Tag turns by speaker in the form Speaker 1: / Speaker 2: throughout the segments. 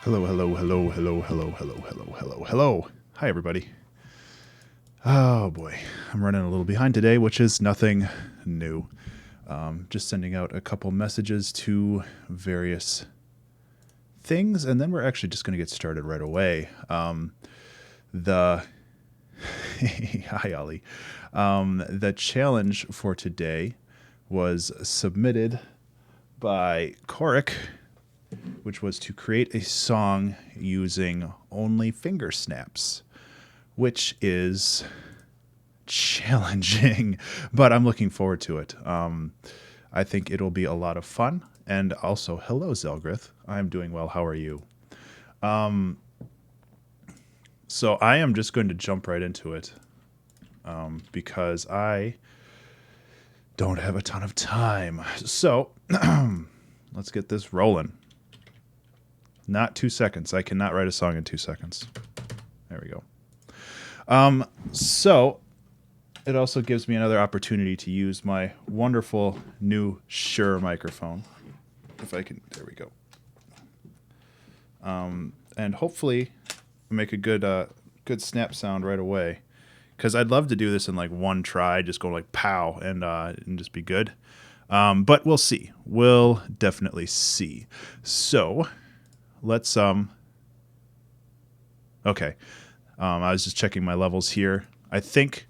Speaker 1: Hello, hello, hello, hello, hello, hello, hello, hello, hello. Hi, everybody. Oh, boy. I'm running a little behind today, which is nothing new. Just sending out a couple messages to various things, and then we're actually just going to get started right away. The Hi, Ollie. The challenge for today was submitted by Korik, which was to create a song using only finger snaps, which is challenging, but I'm looking forward to it. I think it'll be a lot of fun. And also, hello, Zelgrith. I'm doing well. How are you? So I am just going to jump right into it because I don't have a ton of time. So let's get this rolling. Not 2 seconds. I cannot write a song in 2 seconds. There we go. So it also gives me another opportunity to use my wonderful new Shure microphone. If I can, there we go. And hopefully make a good snap sound right away. Because I'd love to do this in like one try, just go like pow and just be good. But we'll see. We'll definitely see. So let's okay. I was just checking my levels here. I think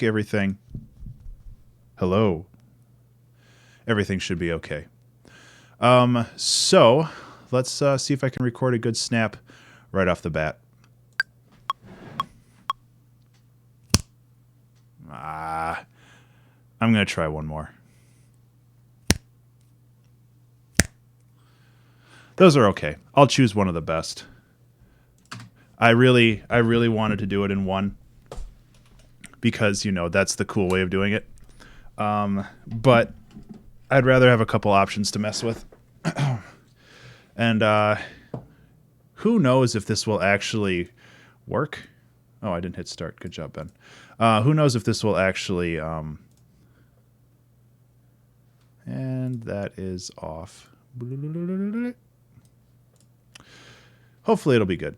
Speaker 1: everything. Hello. Everything should be okay. So let's see if I can record a good snap right off the bat. I'm gonna try one more. Those are okay. I'll choose one of the best. I really wanted to do it in one because, you know, that's the cool way of doing it. But I'd rather have a couple options to mess with. And who knows if this will actually work? Oh, I didn't hit start. Good job, Ben. Who knows if this will actually... and that is off. Hopefully it'll be good.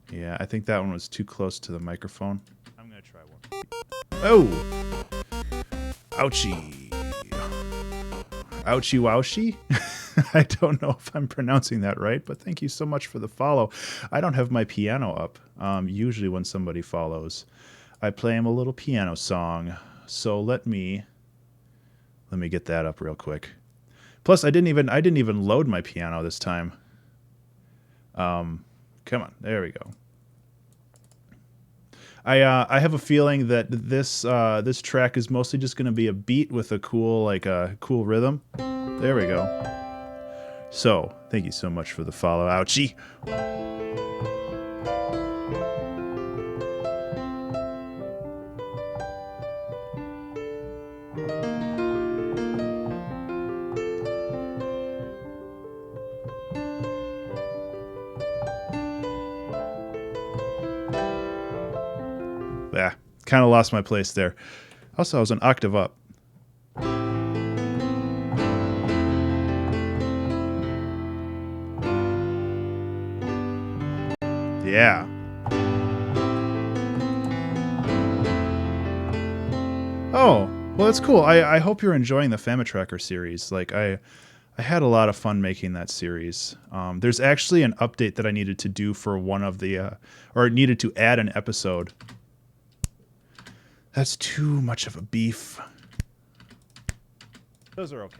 Speaker 1: Yeah, I think that one was too close to the microphone. I'm going to try one. Oh! Ouchie. Ouchie wouchie? I don't know if I'm pronouncing that right, but thank you so much for the follow. I don't have my piano up. Usually when somebody follows, I play him a little piano song. So let me get that up real quick. Plus, I didn't even load my piano this time. Come on, there we go. I have a feeling that this track is mostly just going to be a beat with a cool rhythm. There we go. So, thank you so much for the follow. Ouchie. Yeah, kind of lost my place there. Also, I was an octave up. Yeah. Oh, well, that's cool. I hope you're enjoying the Famitracker series. Like, I had a lot of fun making that series. There's actually an update that I needed to do for one of the, or needed to add an episode. That's too much of a beef. Those are okay.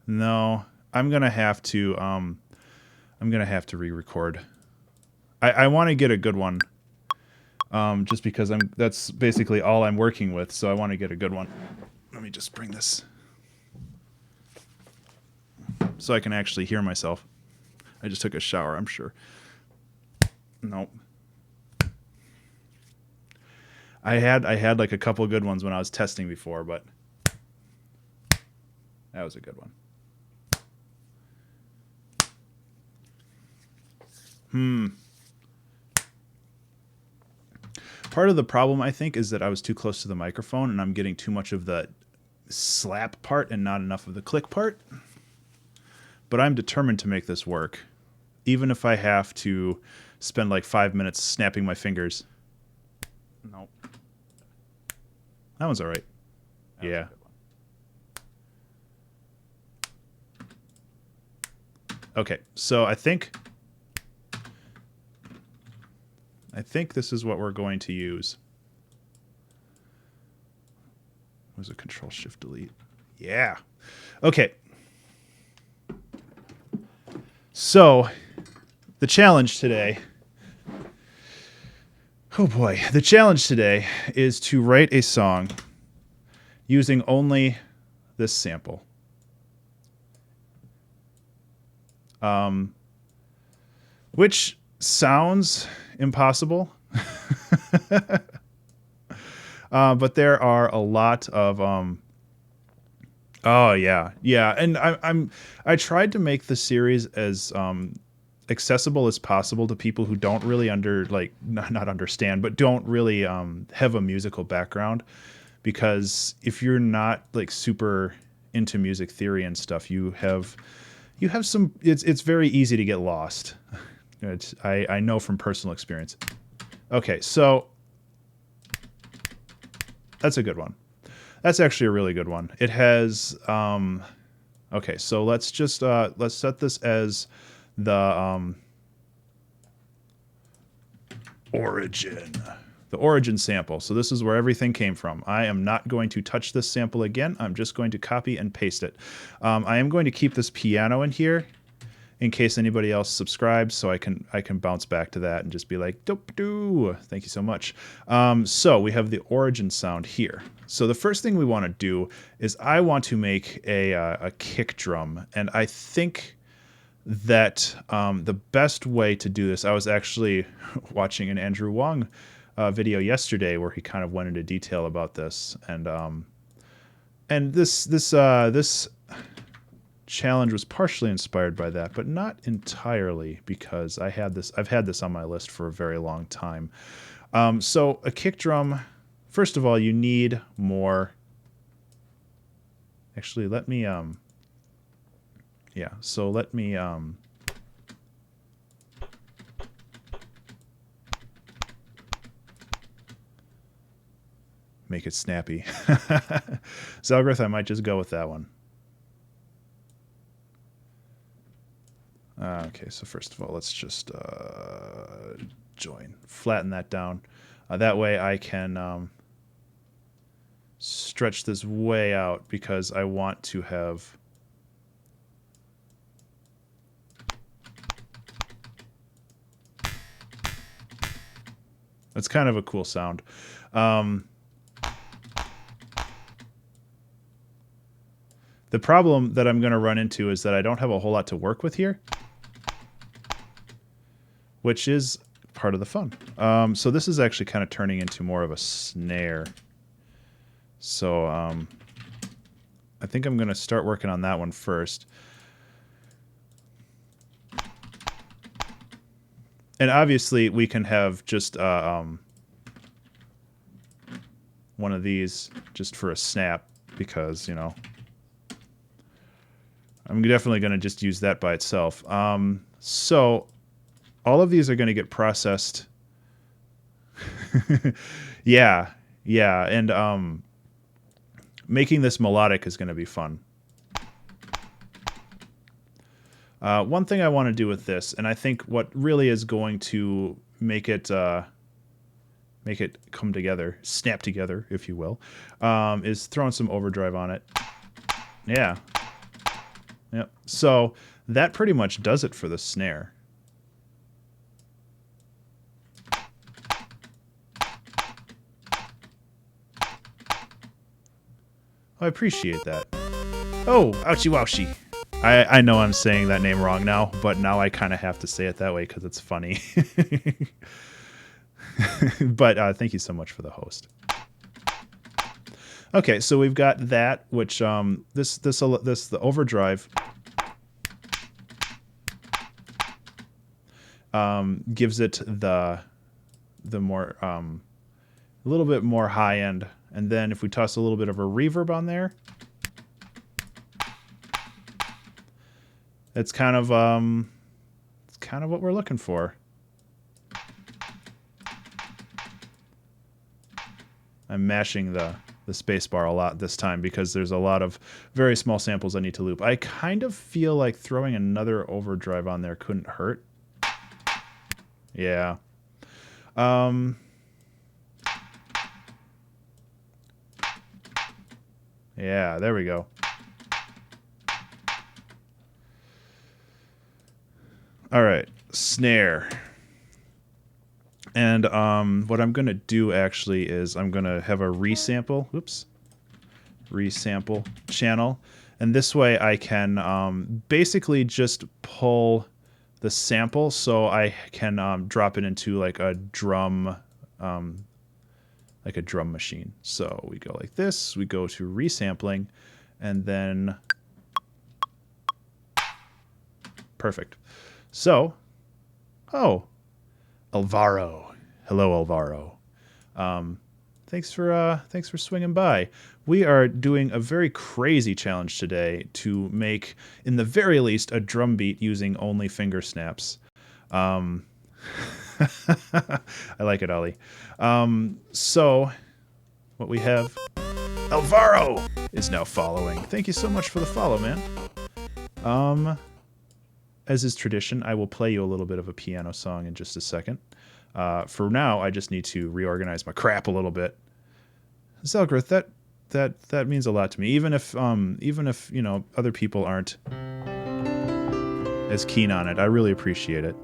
Speaker 1: No, I'm gonna have to re-record. I want to get a good one. Just because that's basically all I'm working with, so I want to get a good one. Let me just bring this so I can actually hear myself. I just took a shower, I'm sure. Nope. I had like a couple good ones when I was testing before, but that was a good one. Part of the problem, I think, is that I was too close to the microphone and I'm getting too much of the slap part and not enough of the click part. But I'm determined to make this work, even if I have to spend like 5 minutes snapping my fingers. Nope. That one's all right. Yeah. Okay, so I think this is what we're going to use. Was it Control Shift Delete? Yeah. Okay. So the challenge today. Oh boy, the challenge today is to write a song using only this sample. Which sounds impossible. But there are a lot of oh yeah, and I tried to make the series as accessible as possible to people who don't really not understand, but don't really have a musical background, because if you're not like super into music theory and stuff, you have some, it's very easy to get lost. I know from personal experience. Okay, so that's a good one. That's actually a really good one. It has okay, so let's just let's set this as the origin. The origin sample. So this is where everything came from. I am not going to touch this sample again. I'm just going to copy and paste it. I am going to keep this piano in here in case anybody else subscribes, so I can bounce back to that and just be like, dope doo. Thank you so much. So we have the origin sound here. So the first thing we want to do is I want to make a kick drum, and I think that the best way to do this, I was actually watching an Andrew Wong video yesterday where he kind of went into detail about this, and this challenge was partially inspired by that, but not entirely, because I've had this on my list for a very long time. So a kick drum, first of all, you need more. Actually, let me yeah, so let me make it snappy. Zelgrith, I might just go with that one. Okay, so first of all, let's just flatten that down. That way I can stretch this way out, because I want to have... That's kind of a cool sound. The problem that I'm going to run into is that I don't have a whole lot to work with here, which is part of the fun. So this is actually kind of turning into more of a snare. So I think I'm going to start working on that one first. And obviously we can have just one of these just for a snap, because, you know, I'm definitely going to just use that by itself. So all of these are going to get processed. Yeah, and making this melodic is going to be fun. One thing I want to do with this, and I think what really is going to make it come together, snap together, if you will, is throwing some overdrive on it. Yeah. Yep. So that pretty much does it for the snare. I appreciate that. Oh, ouchie wouchie. I know I'm saying that name wrong now, but now I kind of have to say it that way because it's funny. But thank you so much for the host. Okay, so we've got that, which the overdrive gives it the more a little bit more high end, and then if we toss a little bit of a reverb on there, It's kind of what we're looking for. I'm mashing the space bar a lot this time because there's a lot of very small samples I need to loop. I kind of feel like throwing another overdrive on there couldn't hurt. Yeah. Yeah, there we go. All right, snare. And what I'm going to do actually is I'm going to have a resample. Whoops. Resample channel. And this way I can basically just pull the sample so I can drop it into like a drum machine. So we go like this, we go to resampling, and then perfect. So, oh, Alvaro. Hello, Alvaro. Thanks for swinging by. We are doing a very crazy challenge today to make, in the very least, a drum beat using only finger snaps. I like it, Ollie. So, what we have... Alvaro is now following. Thank you so much for the follow, man. As is tradition, I will play you a little bit of a piano song in just a second. For now, I just need to reorganize my crap a little bit. Zelgrith, that means a lot to me. Even if you know other people aren't as keen on it, I really appreciate it.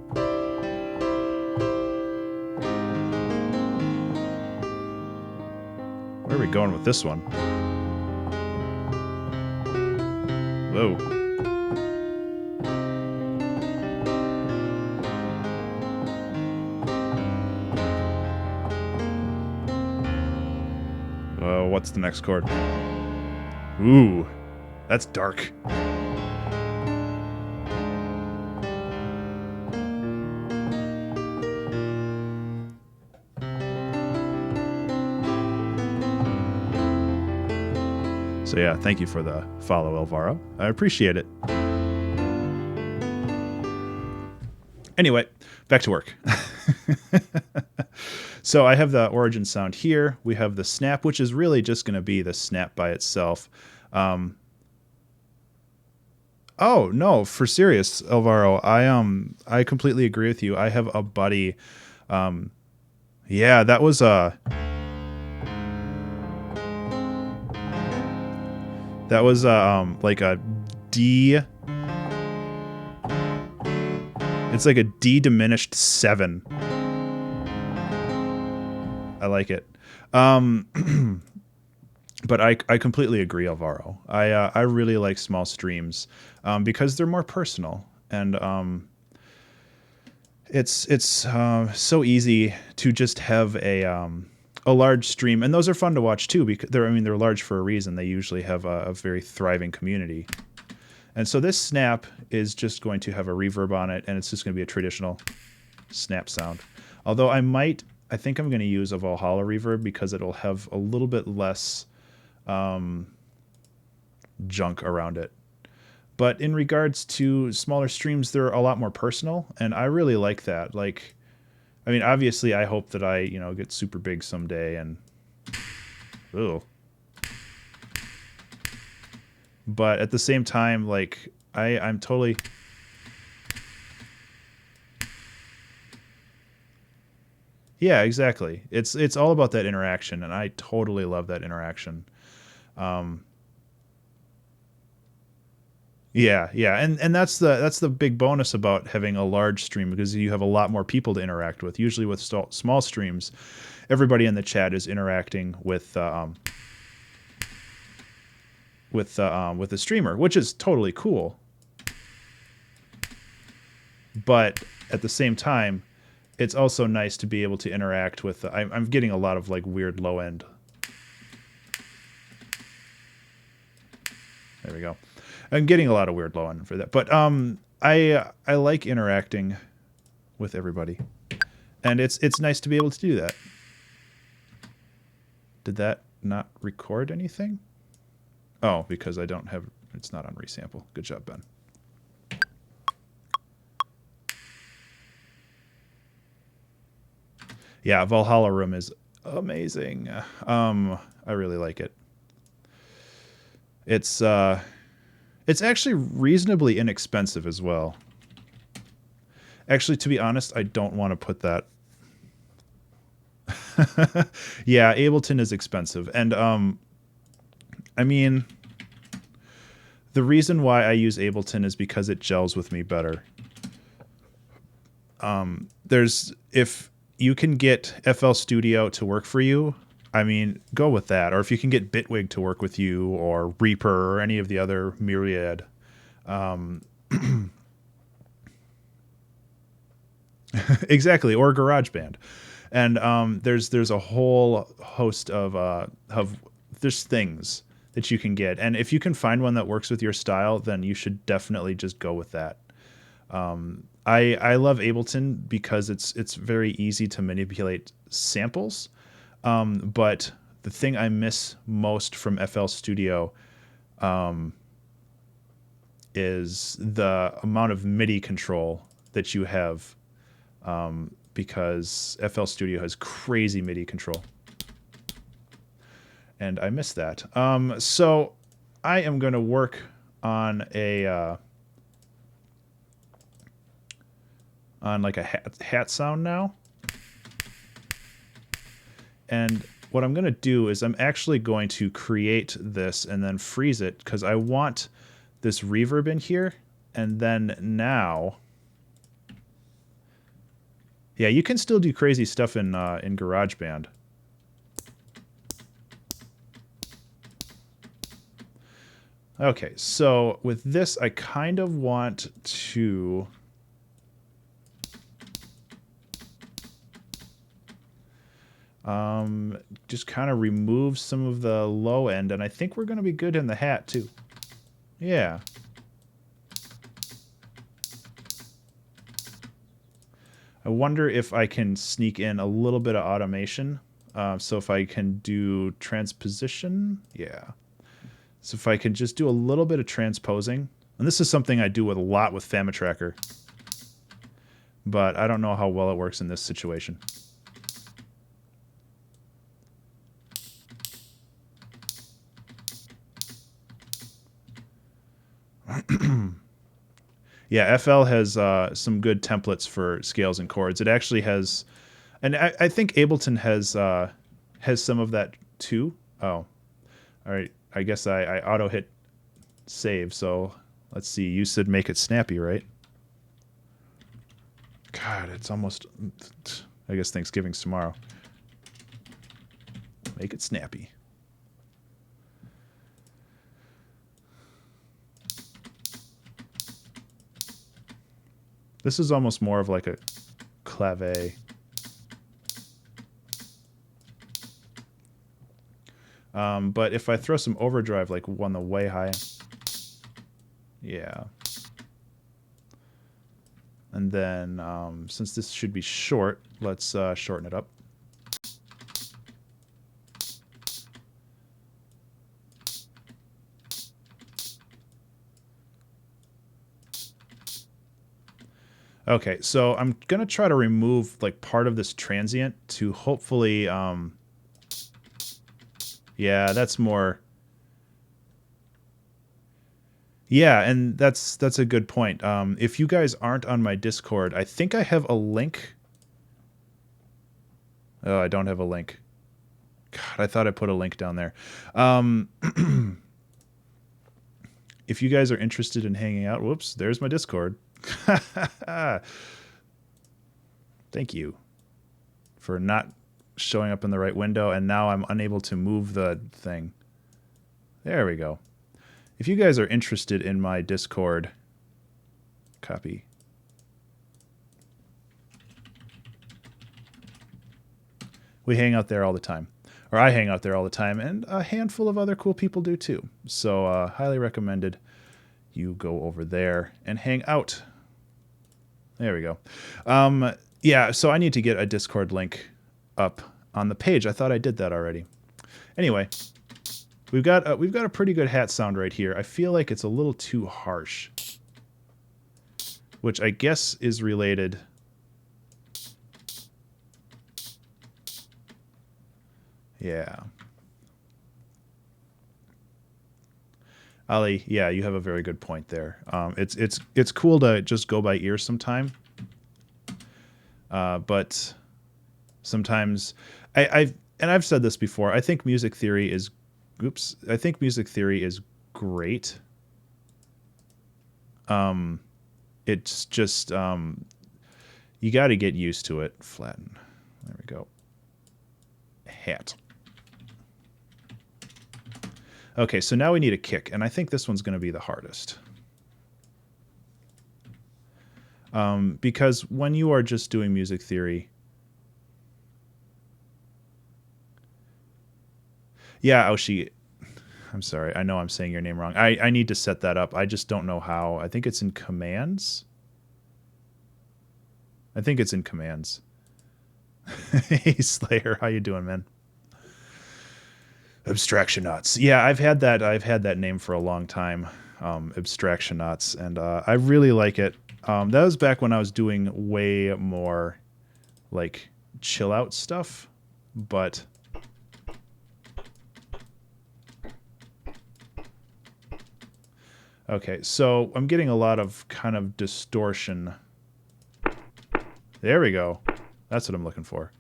Speaker 1: Where are we going with this one? Whoa. What's the next chord? Ooh, that's dark. So yeah, thank you for the follow, Alvaro. I appreciate it. Anyway, back to work. So I have the origin sound here. We have the snap, which is really just going to be the snap by itself. Oh no, for serious, Alvaro, I completely agree with you. I have a buddy. Yeah, that was like a D. It's like a D diminished 7. I like it. But I completely agree, Alvaro. I really like small streams because they're more personal, and it's so easy to just have a large stream, and those are fun to watch too because they're large for a reason. They usually have a very thriving community, and so this snap is just going to have a reverb on it, and it's just going to be a traditional snap sound. Although I think I'm going to use a Valhalla reverb because it'll have a little bit less junk around it. But in regards to smaller streams, they're a lot more personal, and I really like that. Like, I mean, obviously, I hope that I, get super big someday, and but at the same time, like, I'm totally... Yeah, exactly. It's all about that interaction, and I totally love that interaction. Yeah, and that's the big bonus about having a large stream, because you have a lot more people to interact with. Usually with small streams, everybody in the chat is interacting with the streamer, which is totally cool. But at the same time, it's also nice to be able to interact with... I'm getting a lot of like weird low end. There we go. I'm getting a lot of weird low end for that. But I like interacting with everybody. And it's nice to be able to do that. Did that not record anything? Oh, because I don't have... It's not on resample. Good job, Ben. Yeah, Valhalla Room is amazing. I really like it. It's actually reasonably inexpensive as well. Actually, to be honest, I don't want to put that. Yeah, Ableton is expensive, and I mean, the reason why I use Ableton is because it gels with me better. If you can get FL Studio to work for you, I mean, go with that. Or if you can get Bitwig to work with you, or Reaper, or any of the other myriad. Exactly, or GarageBand. And there's a whole host of there's things that you can get, and if you can find one that works with your style, then you should definitely just go with that. I love Ableton because it's very easy to manipulate samples, but the thing I miss most from FL Studio is the amount of MIDI control that you have, because FL Studio has crazy MIDI control. And I miss that. So I am going to work on like a hat sound now. And what I'm going to do is I'm actually going to create this and then freeze it, because I want this reverb in here. And then now, yeah, you can still do crazy stuff in GarageBand. Okay, so with this, I kind of want to just kind of remove some of the low end, and I think we're going to be good in the hat too. Yeah. I wonder if I can sneak in a little bit of automation. So if I can do transposition, yeah. So if I can just do a little bit of transposing, and this is something I do with a lot with Famitracker, but I don't know how well it works in this situation. Yeah, FL has some good templates for scales and chords. It actually has, and I think Ableton has some of that too. Oh, all right. I guess I auto hit save. So let's see. You said make it snappy, right? God, it's almost. I guess Thanksgiving's tomorrow. Make it snappy. This is almost more of like a clave. But if I throw some overdrive, like on the way high, yeah. And then since this should be short, let's shorten it up. Okay, so I'm going to try to remove like part of this transient to hopefully, yeah, that's more. Yeah, and that's a good point. If you guys aren't on my Discord, I think I have a link. Oh, I don't have a link. God, I thought I put a link down there. If you guys are interested in hanging out, whoops, there's my Discord. Thank you for not showing up in the right window, and now I'm unable to move the thing. There we go. If you guys are interested in my Discord, copy. We hang out there all the time. Or I hang out there all the time, and a handful of other cool people do too. So highly recommended you go over there and hang out. There we go. Yeah, so I need to get a Discord link up on the page. I thought I did that already. Anyway, we've got a pretty good hat sound right here. I feel like it's a little too harsh, which I guess is related. Yeah. Ali, yeah, you have a very good point there. It's cool to just go by ear sometime, but sometimes I've said this before. I think music theory is, oops, I think music theory is great. It's just you got to get used to it. Flatten. There we go. Hat. Okay, so now we need a kick, and I think this one's going to be the hardest. Because when you are just doing music theory, yeah, Oshi, I'm sorry. I know I'm saying your name wrong. I need to set that up. I just don't know how. I think it's in commands. I think it's in commands. Hey, Slayer, how you doing, man? Abstractionauts. Yeah, I've had that. I've had that name for a long time. Abstractionauts, and I really like it. That was back when I was doing way more like chill out stuff, but okay. So I'm getting a lot of kind of distortion. There we go. That's what I'm looking for.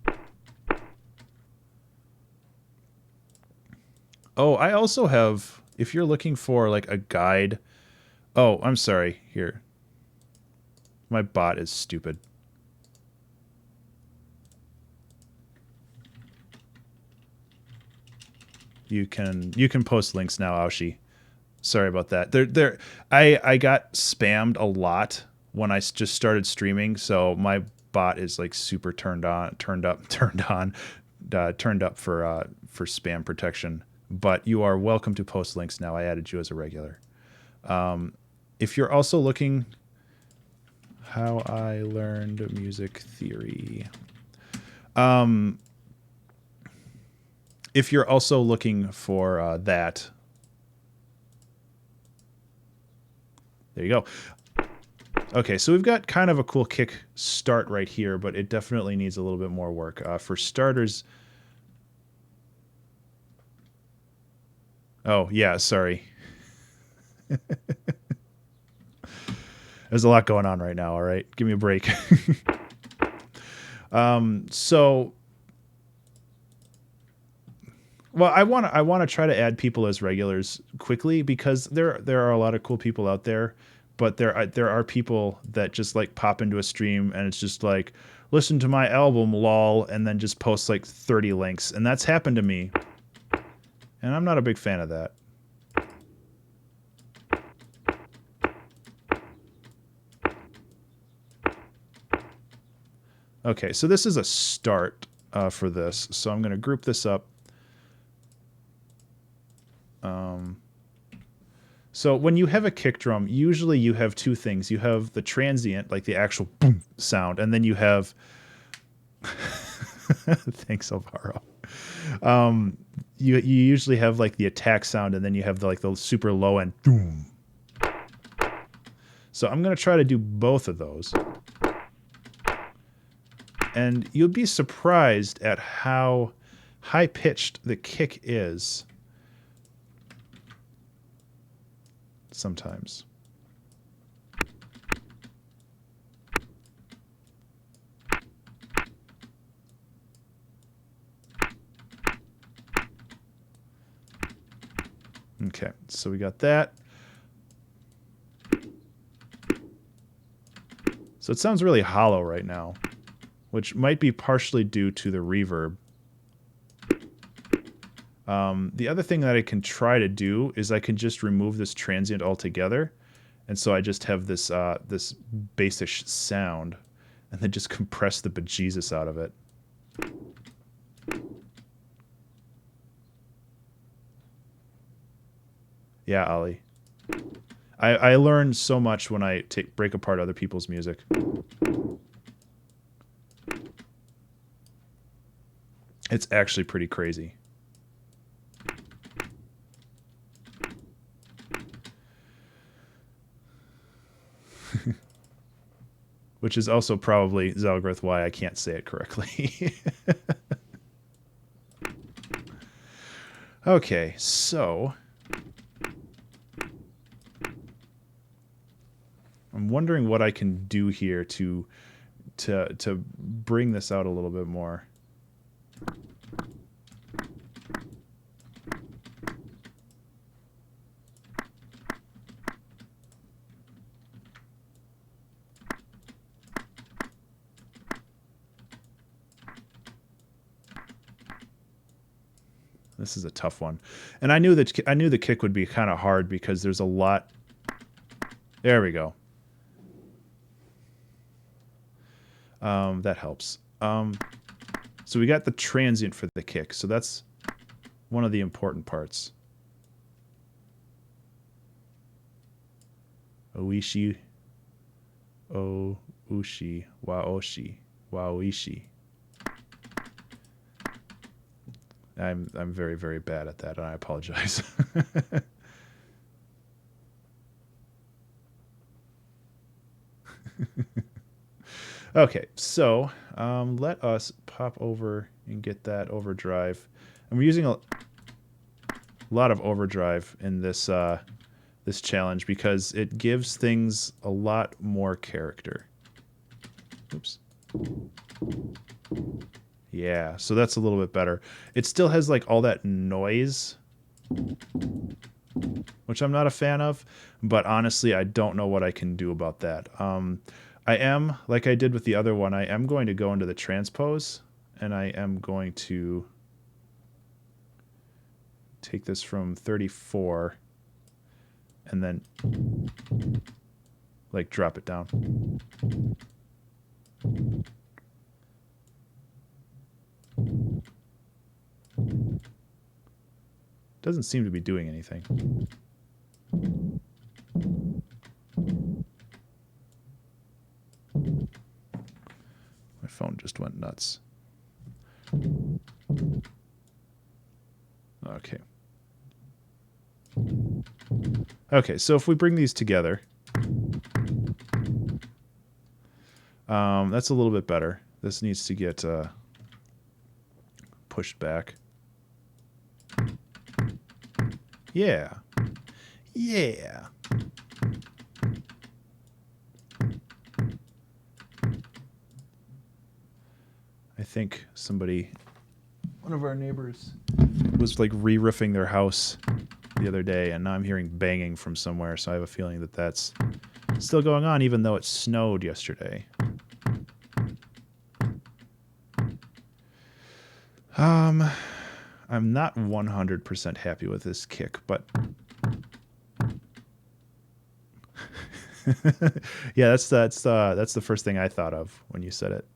Speaker 1: Oh, I also have, if you're looking for like a guide. Oh, I'm sorry. Here. My bot is stupid. You can post links now, Aoshi. Sorry about that. I got spammed a lot when I just started streaming, so my bot is like super turned up for spam protection. But you are welcome to post links now. I added you as a regular. If you're also looking, how I learned music theory. If you're also looking for that, there you go. Okay, so we've got kind of a cool kick start right here, but it definitely needs a little bit more work. For starters... Oh, yeah, sorry. There's a lot going on right now, all right? Give me a break. So... Well, I want to try to add people as regulars quickly because there are a lot of cool people out there, but there are people that just like pop into a stream and it's just like, listen to my album, lol, and then just post like 30 links, and that's happened to me, and I'm not a big fan of that. Okay, so this is a start for this, so I'm going to group this up. So when you have a kick drum, usually you have two things. You have the transient, like the actual boom sound, and then you have... Thanks, Alvaro. You usually have like the attack sound, and then you have the super low end boom. So I'm going to try to do both of those. And you'll be surprised at how high-pitched the kick is sometimes. Okay, so we got that. So it sounds really hollow right now, which might be partially due to the reverb. The other thing that I can try to do is I can just remove this transient altogether, and so I just have this this bassish sound, and then just compress the bejesus out of it. Yeah, Ali. I learn so much when I break apart other people's music. It's actually pretty crazy. Which is also probably, Zalgrith, why I can't say it correctly. Okay, so I'm wondering what I can do here to bring this out a little bit more. This is a tough one. And I knew the kick would be kind of hard because there's a lot. There we go. That helps. So we got the transient for the kick. So that's one of the important parts. Oishi. O-ushi. Waoshi. Waoishi. I'm very, very bad at that, and I apologize. Okay, so let us pop over and get that overdrive. And we're using a lot of overdrive in this this challenge because it gives things a lot more character. Oops. Yeah, so that's a little bit better. It still has like all that noise, which I'm not a fan of, but honestly, I don't know what I can do about that. I am, like I did with the other one, I am going to go into the transpose, and I am going to take this from 34 and then like drop it down. Doesn't seem to be doing anything. My phone just went nuts. Okay. Okay, so if we bring these together, that's a little bit better. This needs to get pushed back. Yeah. Yeah. I think one of our neighbors was like re-roofing their house the other day, and now I'm hearing banging from somewhere, so I have a feeling that that's still going on even though it snowed yesterday. I'm not 100% happy with this kick, but yeah, that's the first thing I thought of when you said it.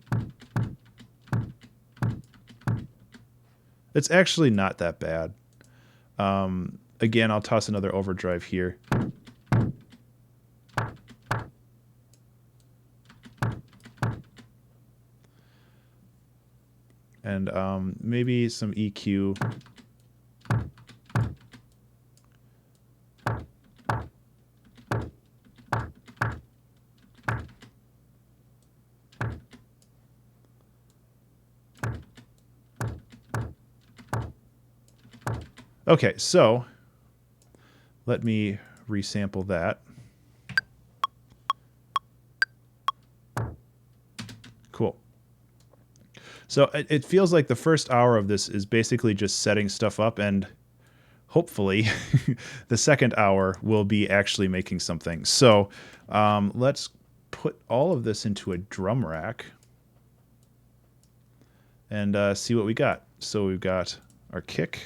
Speaker 1: It's actually not that bad. Again, I'll toss another overdrive here. And maybe some EQ. Okay, so let me resample that. Cool. So it feels like the first hour of this is basically just setting stuff up, and hopefully the second hour will be actually making something. So let's put all of this into a drum rack and see what we got. So we've got our kick.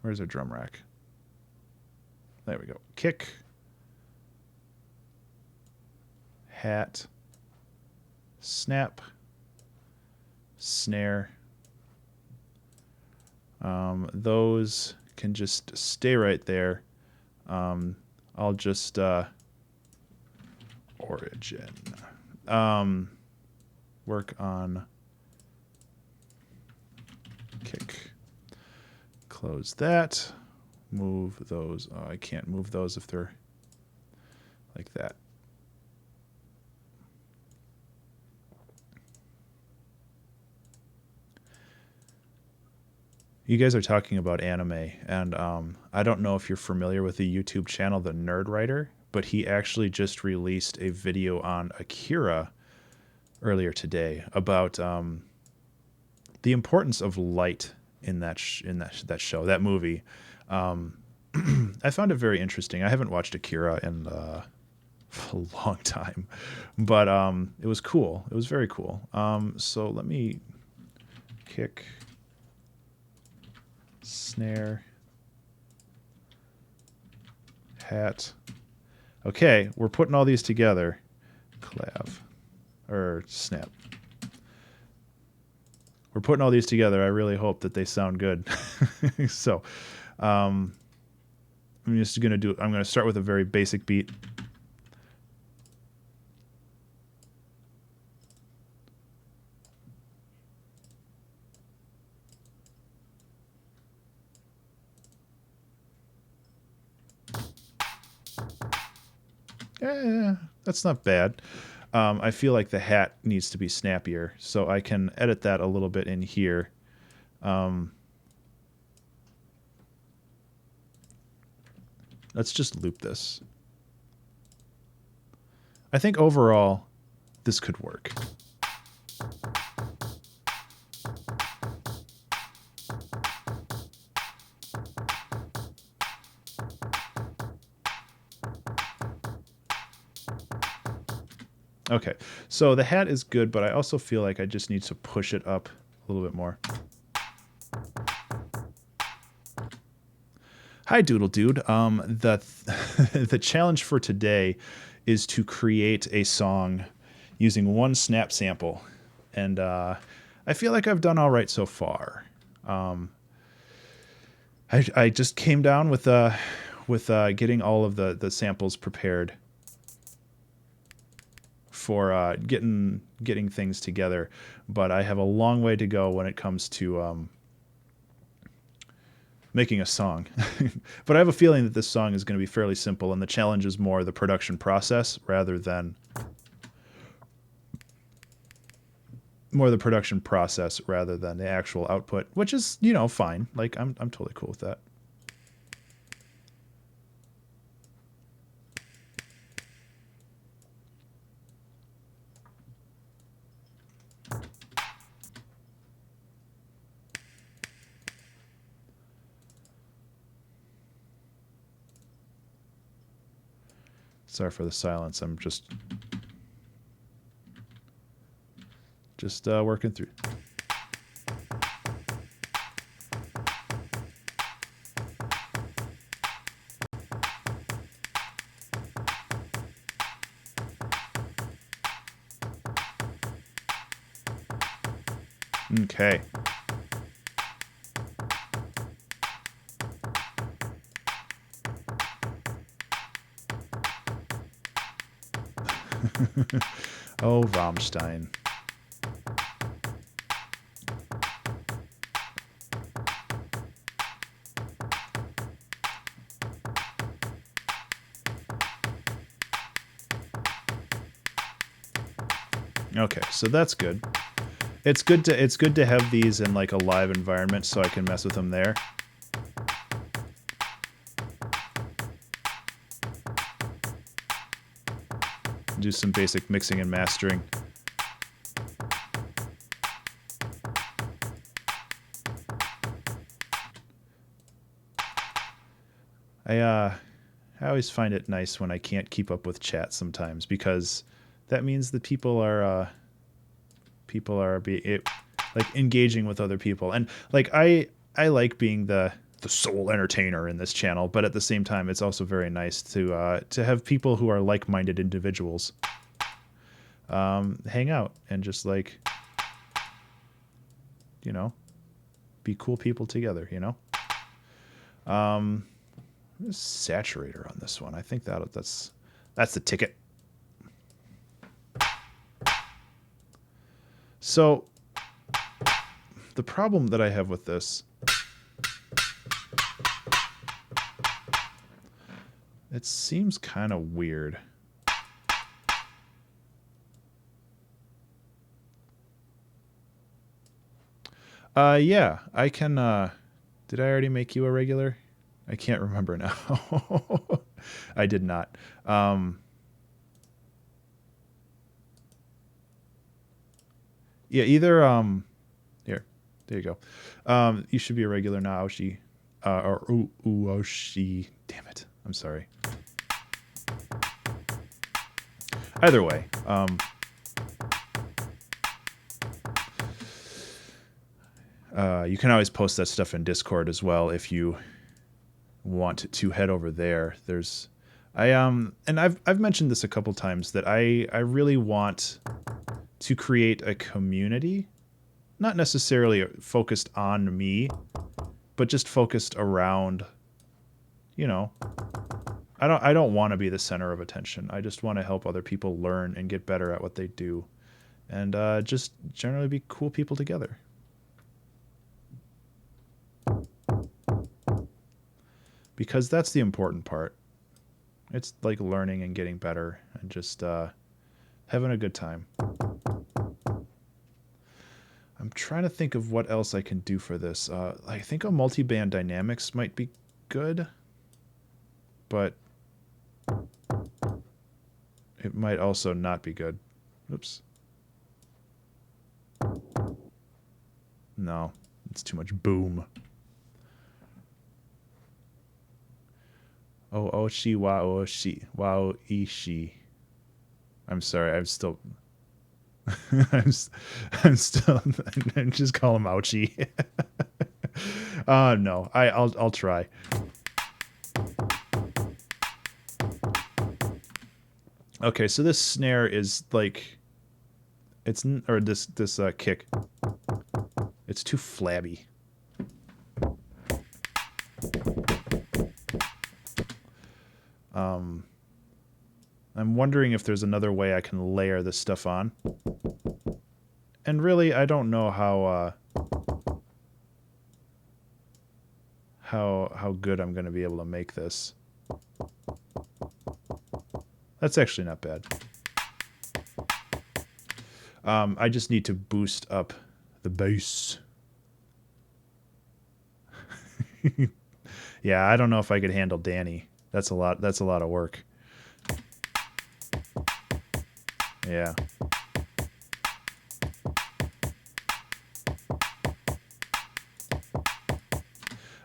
Speaker 1: Where's our drum rack? There we go. Kick. Hat. Snap. Snare. Those can just stay right there. I'll just origin. Work on kick. Close that. Move those. Oh, I can't move those if they're like that. You guys are talking about anime, and I don't know if you're familiar with the YouTube channel, The Nerd Writer, but he actually just released a video on Akira earlier today about the importance of light in that show, that movie. I found it very interesting. I haven't watched Akira in a long time, but it was cool. It was very cool. So let me kick, snare, hat. Okay, we're putting all these together. Clav, or snap. We're putting all these together. I really hope that they sound good. So, I'm just gonna do. I'm gonna start with a very basic beat. That's not bad. I feel like the hat needs to be snappier, so I can edit that a little bit in here. Let's just loop this. I think overall, this could work. Okay, so the hat is good, but I also feel like I just need to push it up a little bit more. Hi, Doodle Dude. The challenge for today is to create a song using one snap sample, and I feel like I've done all right so far. I just came down with getting all of the samples prepared for getting things together, but I have a long way to go when it comes to making a song. But I have a feeling that this song is going to be fairly simple, and the challenge is more the production process rather than the actual output, which is, you know, fine. Like I'm totally cool with that. Sorry for the silence. I'm just working through. Okay. Oh, Rammstein. Okay, so that's good. It's good to have these in like a live environment so I can mess with them there. Do some basic mixing and mastering. I always find it nice when I can't keep up with chat sometimes, because that means that people are like engaging with other people, and like I like being the sole entertainer in this channel, but at the same time, it's also very nice to have people who are like-minded individuals hang out and just, like, you know, be cool people together, you know. Saturator on this one. I think that's the ticket. So the problem that I have with this, it seems kind of weird. Yeah, I can Did I already make you a regular? I can't remember now. I did not. Yeah, either here. There you go. You should be a regular now, Aoshi. Or Aoshi. Damn it. I'm sorry. Either way, you can always post that stuff in Discord as well if you want to head over there. There's and I've mentioned this a couple times that I really want to create a community, not necessarily focused on me, but just focused around, you know, I don't want to be the center of attention. I just want to help other people learn and get better at what they do, and just generally be cool people together. Because that's the important part. It's like learning and getting better and just having a good time. I'm trying to think of what else I can do for this. I think a multi-band dynamics might be good, but it might also not be good. Oops. No, it's too much boom. Oh, oshi wa oshi wa ishi. I'm sorry, I'm still I'm still I'm just call him ouchie. No, I'll try. Okay, so this snare is like this kick. It's too flabby. I'm wondering if there's another way I can layer this stuff on. And really, I don't know how good I'm going to be able to make this. That's actually not bad. I just need to boost up the bass. Yeah, I don't know if I could handle Danny. That's a lot of work. Yeah.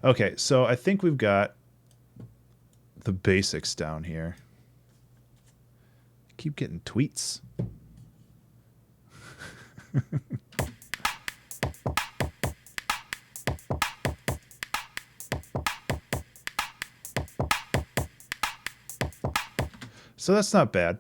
Speaker 1: Okay, so I think we've got the basics down here. Keep getting tweets. So that's not bad.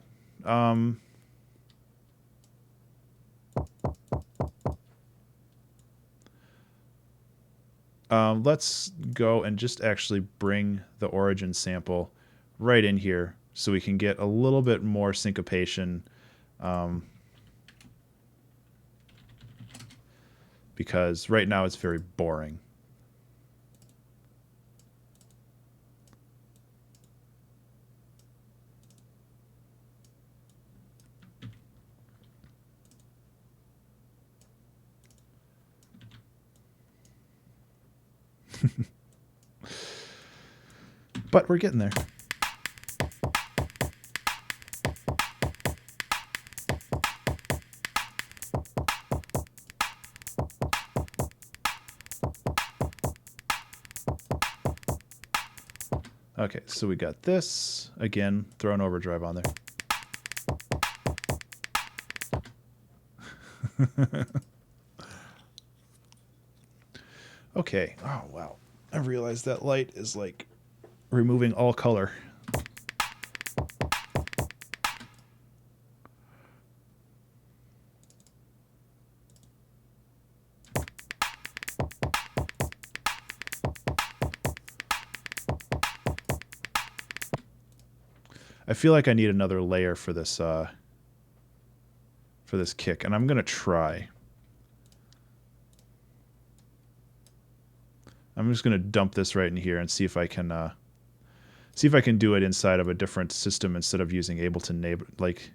Speaker 1: Let's go and just actually bring the origin sample right in here so we can get a little bit more syncopation, because right now it's very boring. But we're getting there. Okay, so we got this. Again, throw an overdrive on there. Okay. Oh, wow. I realized that light is like removing all color. I feel like I need another layer for this kick, and I'm gonna try. I'm just gonna dump this right in here and see if I can do it inside of a different system instead of using Ableton, like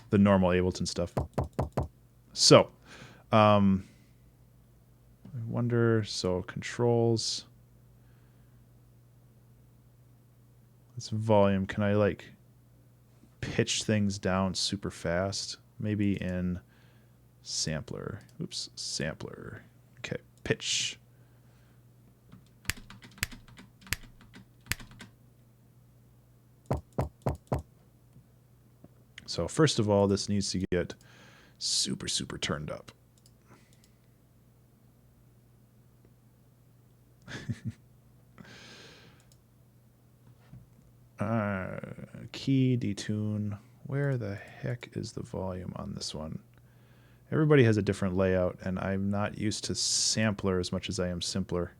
Speaker 1: the normal Ableton stuff. So, I wonder, so controls. This volume, can I like pitch things down super fast? Maybe in sampler. Oops, sampler. Okay, pitch. So first of all, this needs to get super, super turned up. Key, detune. Where the heck is the volume on this one? Everybody has a different layout, and I'm not used to sampler as much as I am simpler.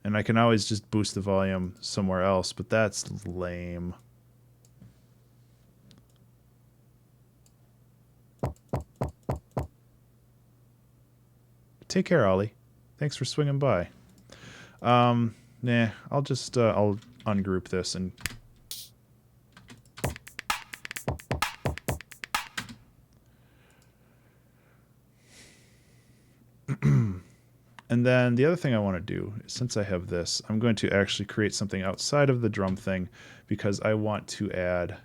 Speaker 1: And I can always just boost the volume somewhere else, but that's lame. Take care, Ollie. Thanks for swinging by. Nah, I'll just, I'll ungroup this and... And then the other thing I want to do, since I have this, I'm going to actually create something outside of the drum thing because I want to add...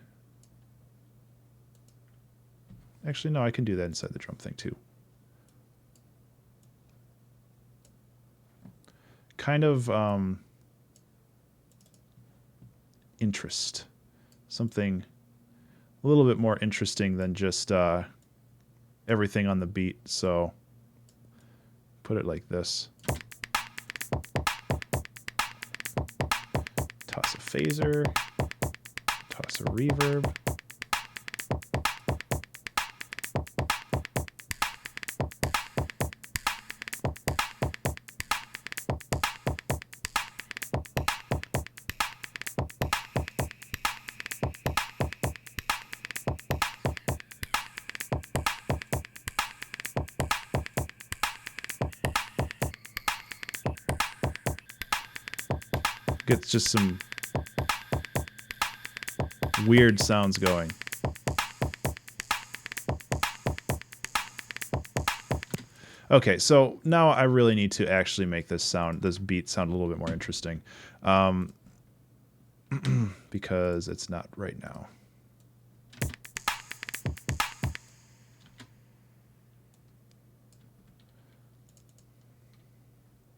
Speaker 1: Actually, no, I can do that inside the drum thing too. Kind of interest. Something a little bit more interesting than just everything on the beat. So put it like this. Toss a phaser. Toss a reverb. Gets just some weird sounds going. Okay, so now I really need to actually make this beat sound a little bit more interesting, because it's not right now.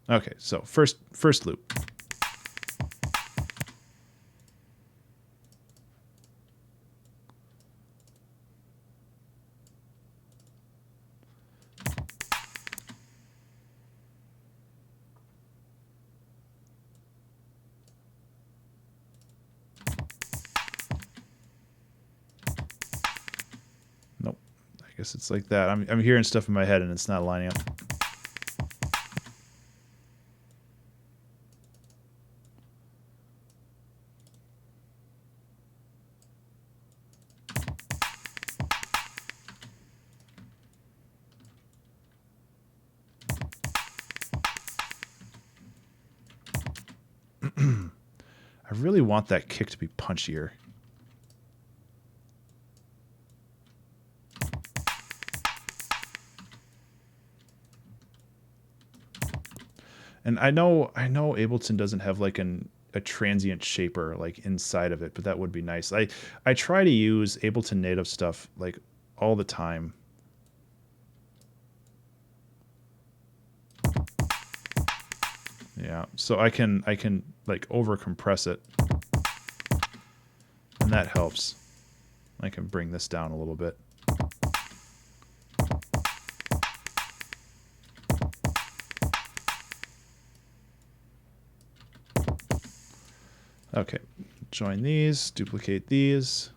Speaker 1: Okay, so first loop. Nope. I guess it's like that. I'm hearing stuff in my head and it's not lining up. I really want that kick to be punchier. And I know Ableton doesn't have like a transient shaper like inside of it, but that would be nice. I try to use Ableton native stuff like all the time. Yeah, so I can like over compress it, and that helps. I can bring this down a little bit. Okay, join these, duplicate these.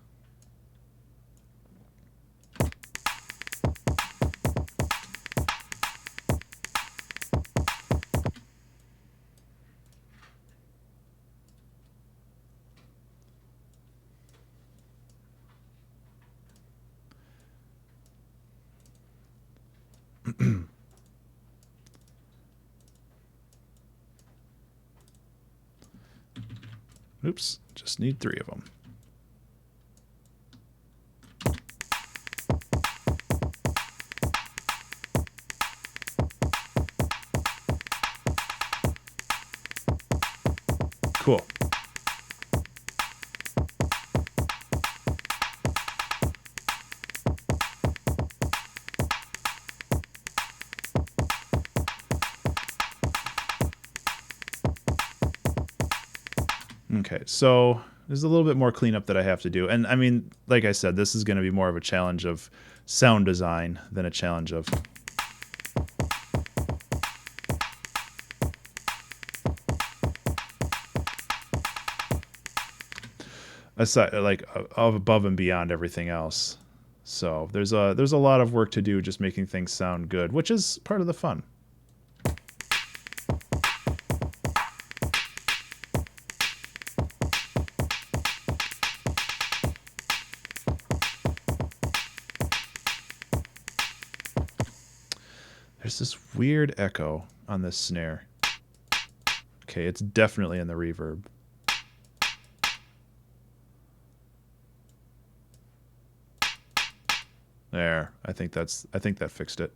Speaker 1: Oops, just need 3 of them. Cool. Okay, so there's a little bit more cleanup that I have to do. And I mean, like I said, this is going to be more of a challenge of sound design than a challenge of... aside, like of above and beyond everything else. So there's a lot of work to do just making things sound good, which is part of the fun. There's this weird echo on this snare. Okay, it's definitely in the reverb. There, I think that fixed it.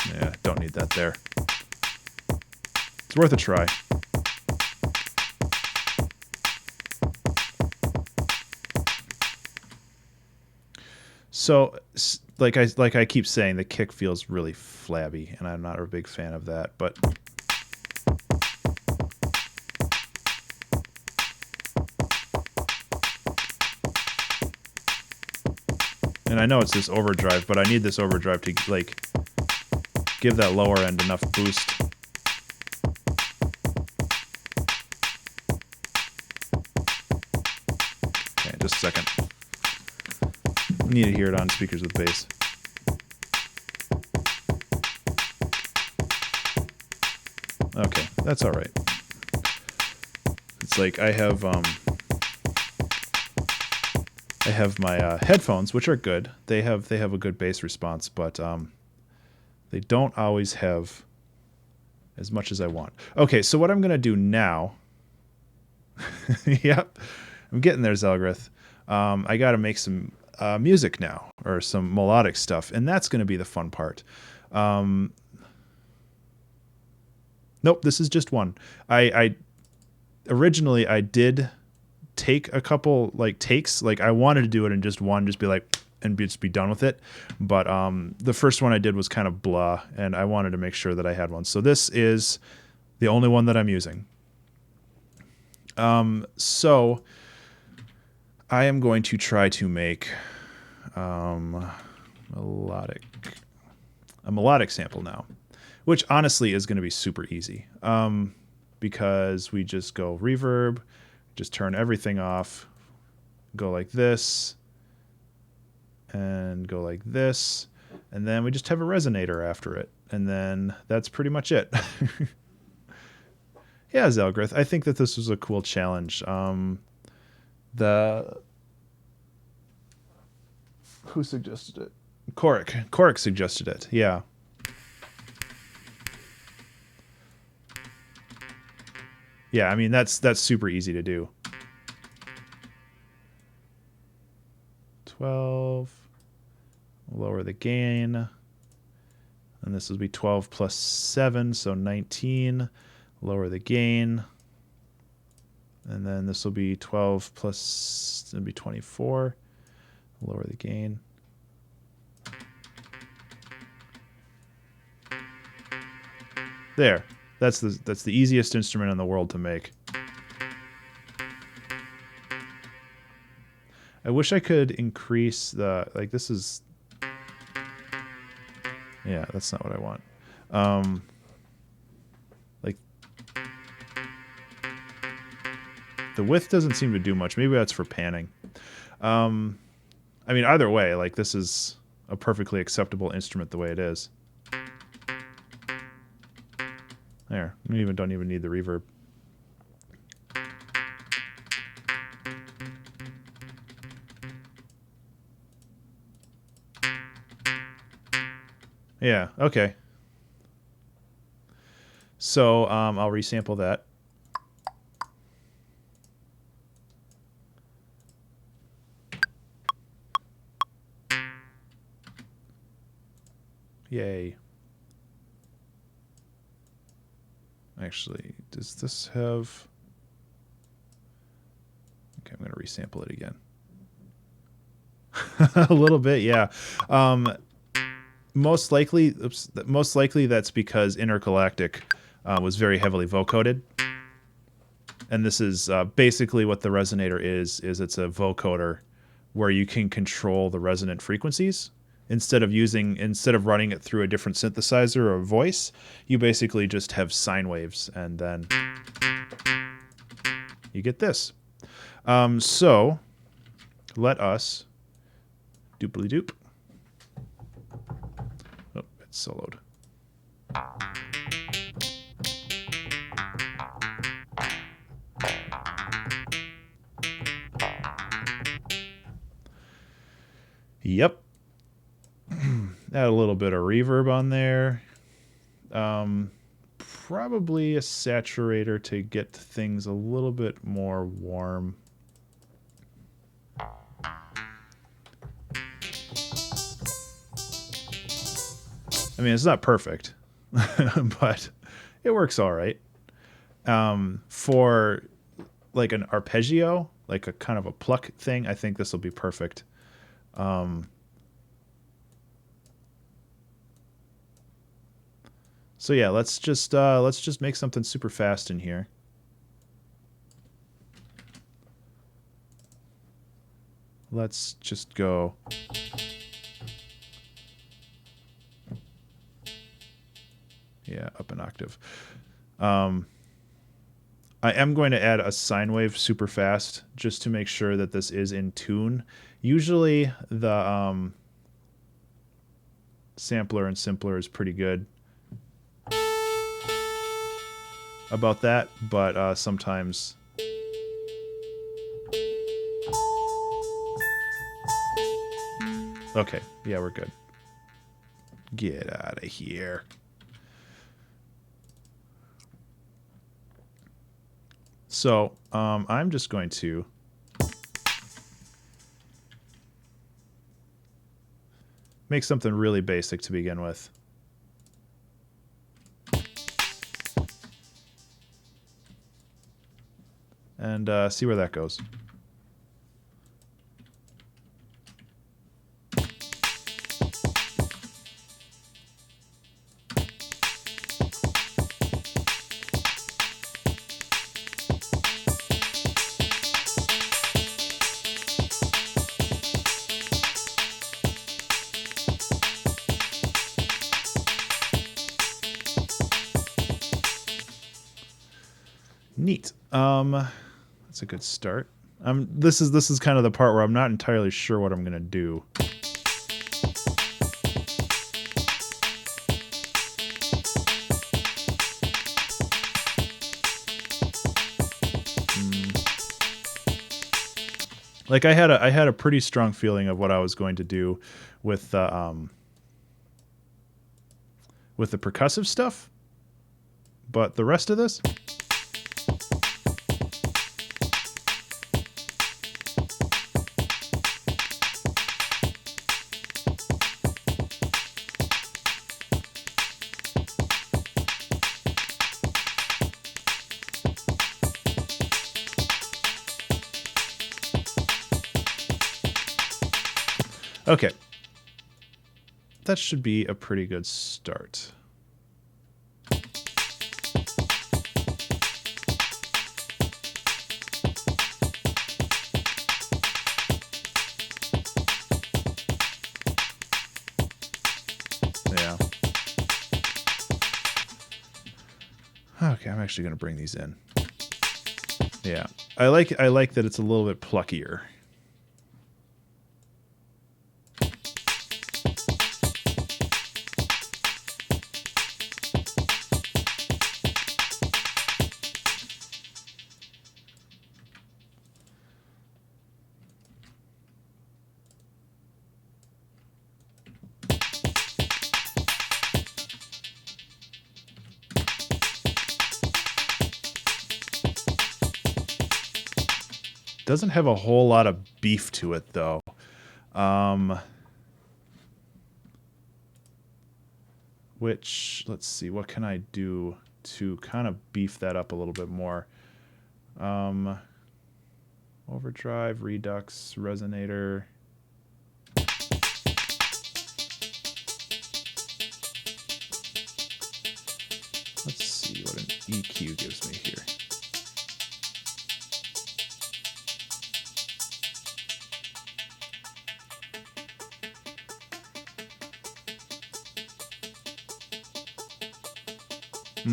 Speaker 1: Yeah, don't need that there. It's worth a try. So, like I keep saying, the kick feels really flabby, and I'm not a big fan of that. But and I know it's this overdrive, but I need this overdrive to like give that lower end enough boost. Okay, just a second. I need to hear it on speakers with bass. Okay, that's all right. It's like I have my headphones, which are good. They have a good bass response, but they don't always have as much as I want. Okay, so what I'm gonna do now? Yep, I'm getting there, Zelgrith. I got to make some music now, or some melodic stuff, and that's going to be the fun part. Nope, this is just one. I originally I did take a couple like takes, like I wanted to do it in just one, just be like and just be done with it. But the first one I did was kind of blah, and I wanted to make sure that I had one. So this is the only one that I'm using. So I am going to try to make a melodic sample now, which honestly is going to be super easy, because we just go reverb, just turn everything off, go like this, and go like this, and then we just have a resonator after it, and then that's pretty much it. Yeah, Zelgrith, I think that this was a cool challenge. Who suggested it? Korik suggested it. Yeah. Yeah, I mean that's super easy to do. 12. Lower the gain. And this will be 12 plus 7, so 19. Lower the gain. And then this will be 12 plus, it'll be 24. Lower the gain. There. That's the easiest instrument in the world to make. I wish I could increase the, like this is, yeah, that's not what I want. Like the width doesn't seem to do much. Maybe that's for panning. I mean, either way, like this is a perfectly acceptable instrument the way it is. There, we don't even need the reverb. Yeah, okay. So I'll resample that. Yay. Actually, does this have... Okay, I'm going to resample it again. A little bit, yeah. Most likely that's because Intergalactic was very heavily vocoded. And this is basically what the resonator is it's a vocoder where you can control the resonant frequencies. Instead of running it through a different synthesizer or voice, you basically just have sine waves, and then you get this. So let us dooply doop. Oh, it's soloed. Yep. Add a little bit of reverb on there. Probably a saturator to get things a little bit more warm. I mean, it's not perfect, but it works all right. For like an arpeggio, like a kind of a pluck thing, I think this will be perfect. So yeah, let's just make something super fast in here. Let's just go. Yeah, up an octave. I am going to add a sine wave super fast just to make sure that this is in tune. Usually the sampler and simpler is pretty good about that, but sometimes... Okay, yeah, we're good. Get out of here. So, I'm just going to make something really basic to begin with. And see where that goes. Neat. That's a good start. This is kind of the part where I'm not entirely sure what I'm gonna do. Like I had a pretty strong feeling of what I was going to do with the percussive stuff, but the rest of this. Okay. That should be a pretty good start. Yeah. Okay, I'm actually going to bring these in. Yeah. I like that it's a little bit pluckier. Doesn't have a whole lot of beef to it, though. which, let's see, what can I do to kind of beef that up a little bit more? Overdrive, redux, resonator. Let's see what an EQ gives me here.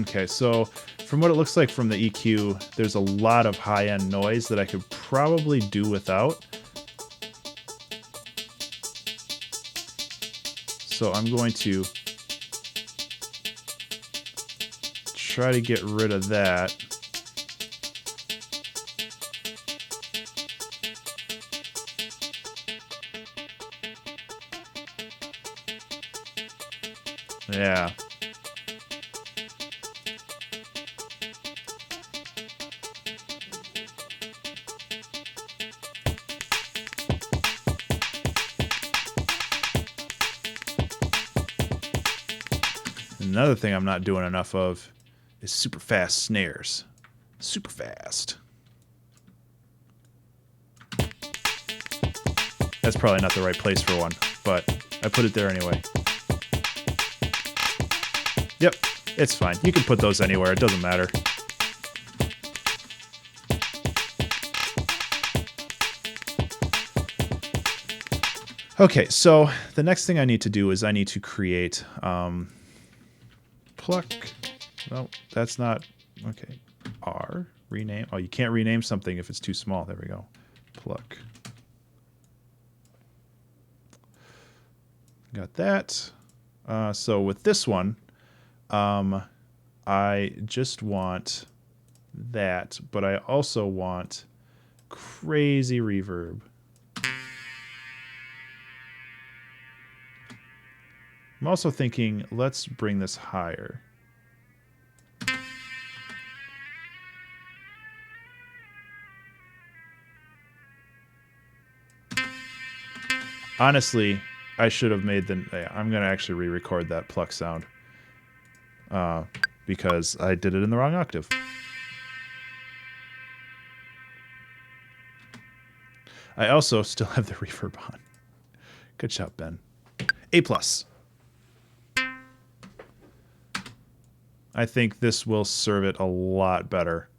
Speaker 1: Okay, so from what it looks like from the EQ, there's a lot of high-end noise that I could probably do without. So I'm going to try to get rid of that. Yeah. Another thing I'm not doing enough of is super fast snares. Super fast. That's probably not the right place for one, but I put it there anyway. Yep, it's fine. You can put those anywhere. It doesn't matter. Okay, so the next thing I need to do is I need to create pluck. No, that's not okay. R rename. Oh, you can't rename something if it's too small. There we go. Pluck. Got that. So with this one, I just want that, but I also want crazy reverb. I'm also thinking, let's bring this higher. Honestly, I should have made the... I'm going to actually re-record that pluck sound. Because I did it in the wrong octave. I also still have the reverb on. Good job, Ben. A+. I think this will serve it a lot better.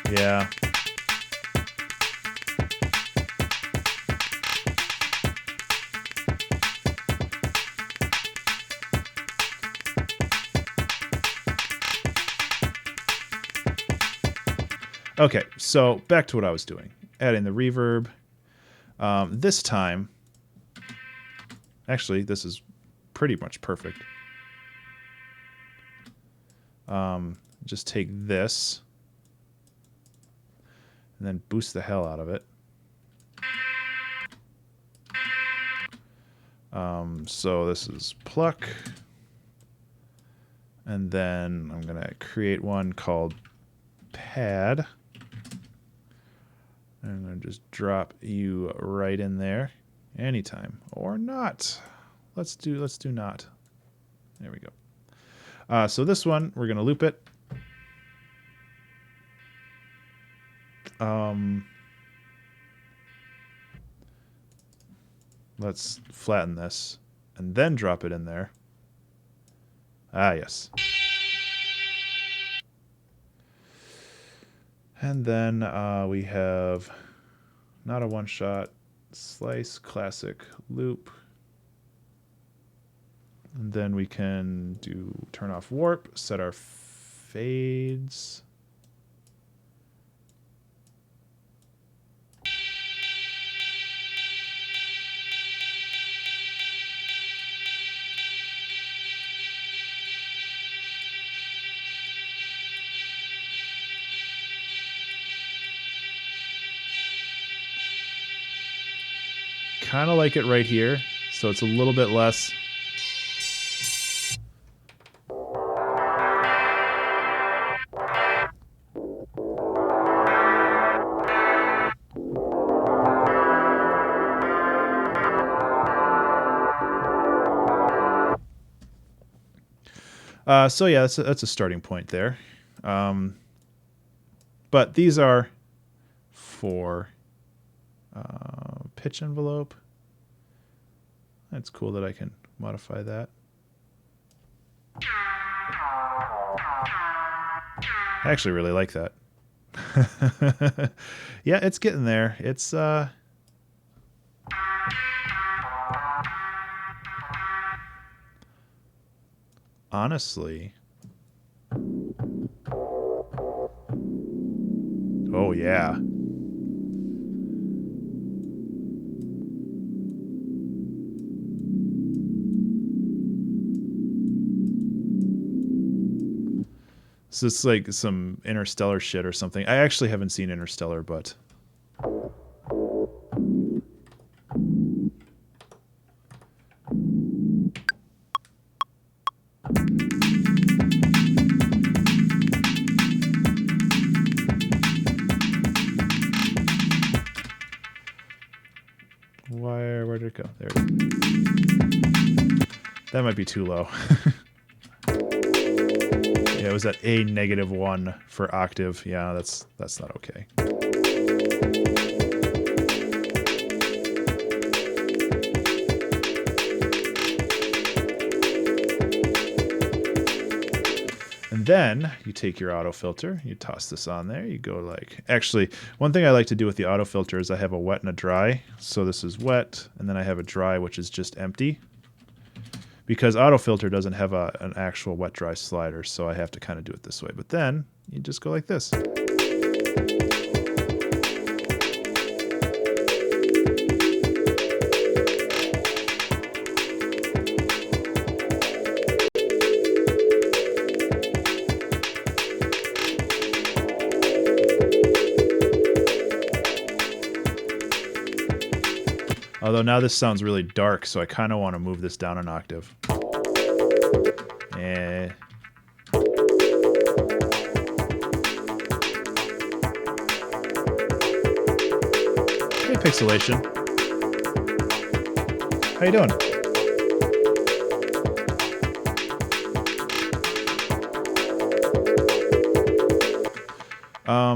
Speaker 1: Yeah. Okay, so back to what I was doing. Adding the reverb. This time, actually, this is pretty much perfect. Just take this and then boost the hell out of it. So this is pluck. And then I'm going to create one called pad. I'm going to just drop you right in there anytime or not. Let's do not. There we go. So this one, we're going to loop it. Let's flatten this and then drop it in there. Ah, yes. And then we have not a one-shot, slice, classic, loop. And then we can turn off warp, set our fades. Kind of like it right here, so it's a little bit less. So yeah, that's a starting point there. But these are for pitch envelope. That's cool that I can modify that. I actually really like that. Yeah, it's getting there. It's honestly. Oh yeah. So it's like some Interstellar shit or something. I actually haven't seen Interstellar, but where did it go? There it is. That might be too low. Yeah, it was at -1 for octave. Yeah, that's not okay. And then you take your auto filter, you toss this on there, you go like, actually, one thing I like to do with the auto filter is I have a wet and a dry. So this is wet, and then I have a dry, which is just empty. Because autofilter doesn't have an actual wet-dry slider, so I have to kind of do it this way. But then you just go like this. Although now this sounds really dark, so I kind of want to move this down an octave. Hey, Pixelation. How you doing?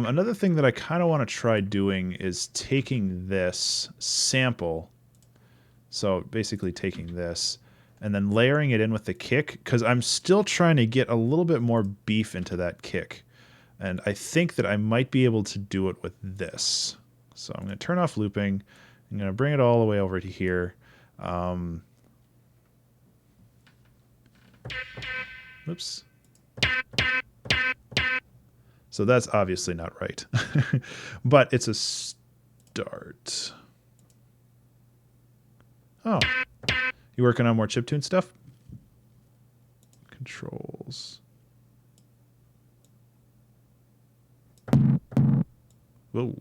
Speaker 1: Another thing that I kind of want to try doing is taking this sample, so basically taking this, and then layering it in with the kick, because I'm still trying to get a little bit more beef into that kick. And I think that I might be able to do it with this. So I'm going to turn off looping. I'm going to bring it all the way over to here. Oops. So that's obviously not right. But it's a start. Oh. You working on more chiptune stuff? Controls. Whoa.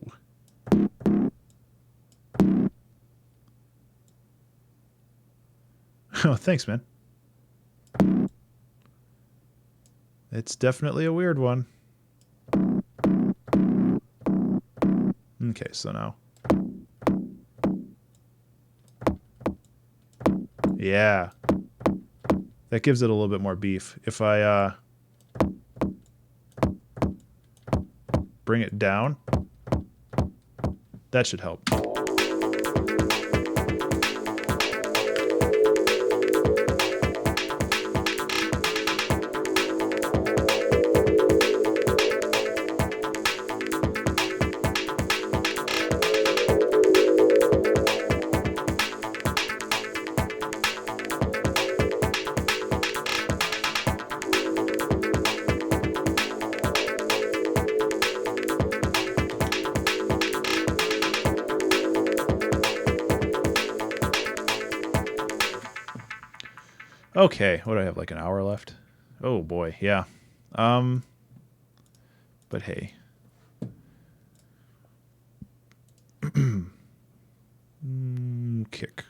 Speaker 1: Oh, thanks, man. It's definitely a weird one. Okay, so now. Yeah. That gives it a little bit more beef. If I bring it down, that should help. Okay, what do I have, like an hour left? Oh boy, yeah. But hey. Kick.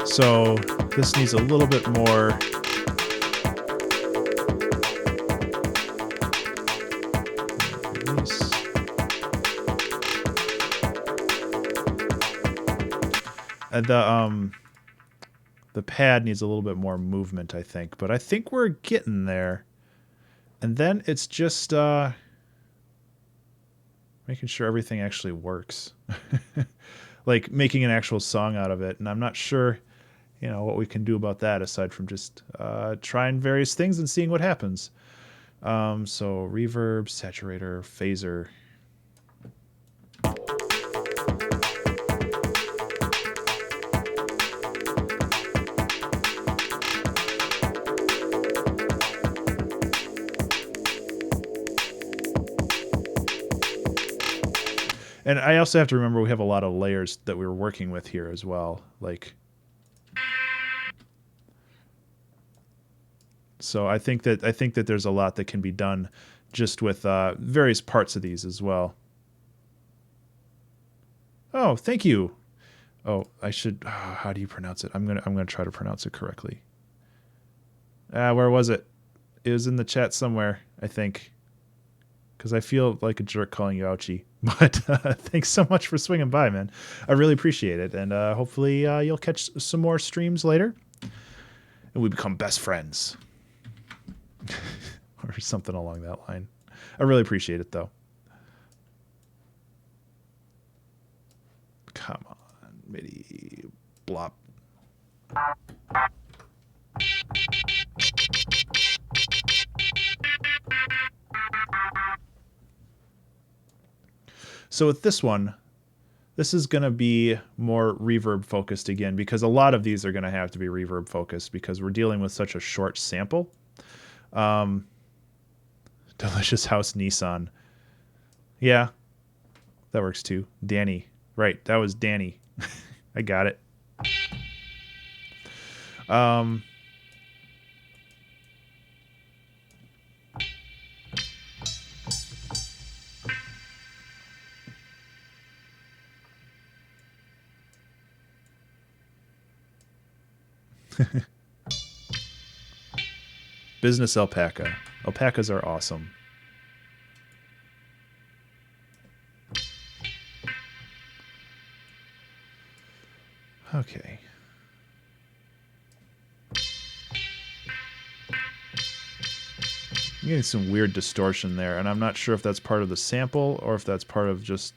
Speaker 1: So this needs a little bit more. The pad needs a little bit more movement, I think, but I think we're getting there. And then it's just making sure everything actually works. Like making an actual song out of it. And I'm not sure, what we can do about that aside from just trying various things and seeing what happens. So reverb, saturator, phaser. And I also have to remember we have a lot of layers that we're working with here as well. So I think that there's a lot that can be done just with various parts of these as well. Oh, thank you. Oh, I should. How do you pronounce it? I'm gonna try to pronounce it correctly. Where was it? It was in the chat somewhere, I think. Because I feel like a jerk calling you ouchie. But thanks so much for swinging by, man. I really appreciate it. And hopefully you'll catch some more streams later. And we become best friends. Or something along that line. I really appreciate it, though. Come on, MIDI. Blop. So with this one, this is going to be more reverb focused again, because a lot of these are going to have to be reverb focused because we're dealing with such a short sample. Delicious House Nissan. Yeah, that works too. Danny. Right, that was Danny. I got it. Business alpaca. Alpacas are awesome. Okay. I'm getting some weird distortion there, and I'm not sure if that's part of the sample or if that's part of just...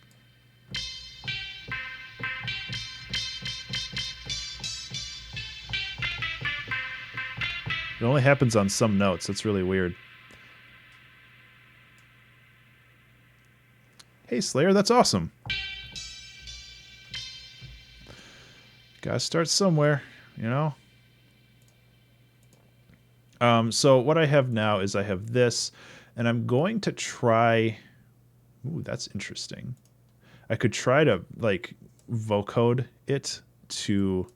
Speaker 1: It only happens on some notes. That's really weird. Hey, Slayer, that's awesome. Gotta start somewhere, So what I have now is I have this, and I'm going to try... Ooh, that's interesting. I could try to, vocode it to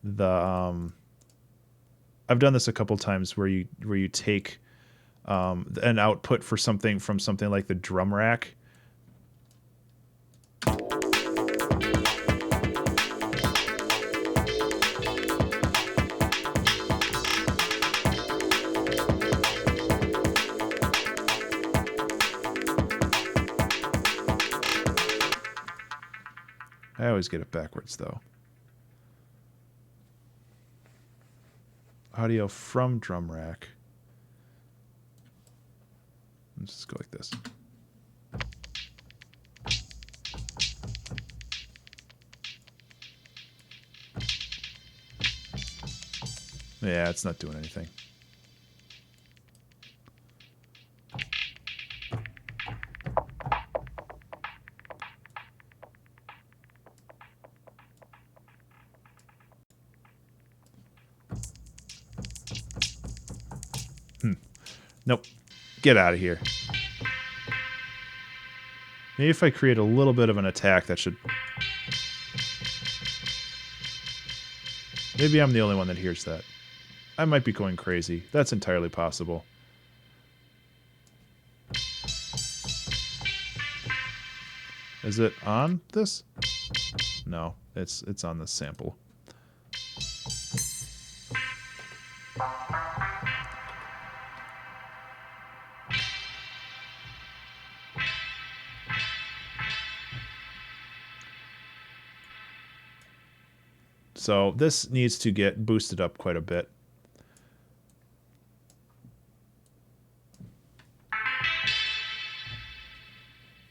Speaker 1: the... I've done this a couple times where you take an output for something from something like the drum rack. I always get it backwards, though. Audio from drum rack. Let's just go like this. Yeah, it's not doing anything. Nope. Get out of here. Maybe if I create a little bit of an attack, that should... Maybe I'm the only one that hears that. I might be going crazy. That's entirely possible. Is it on this? No, it's on the sample. So this needs to get boosted up quite a bit.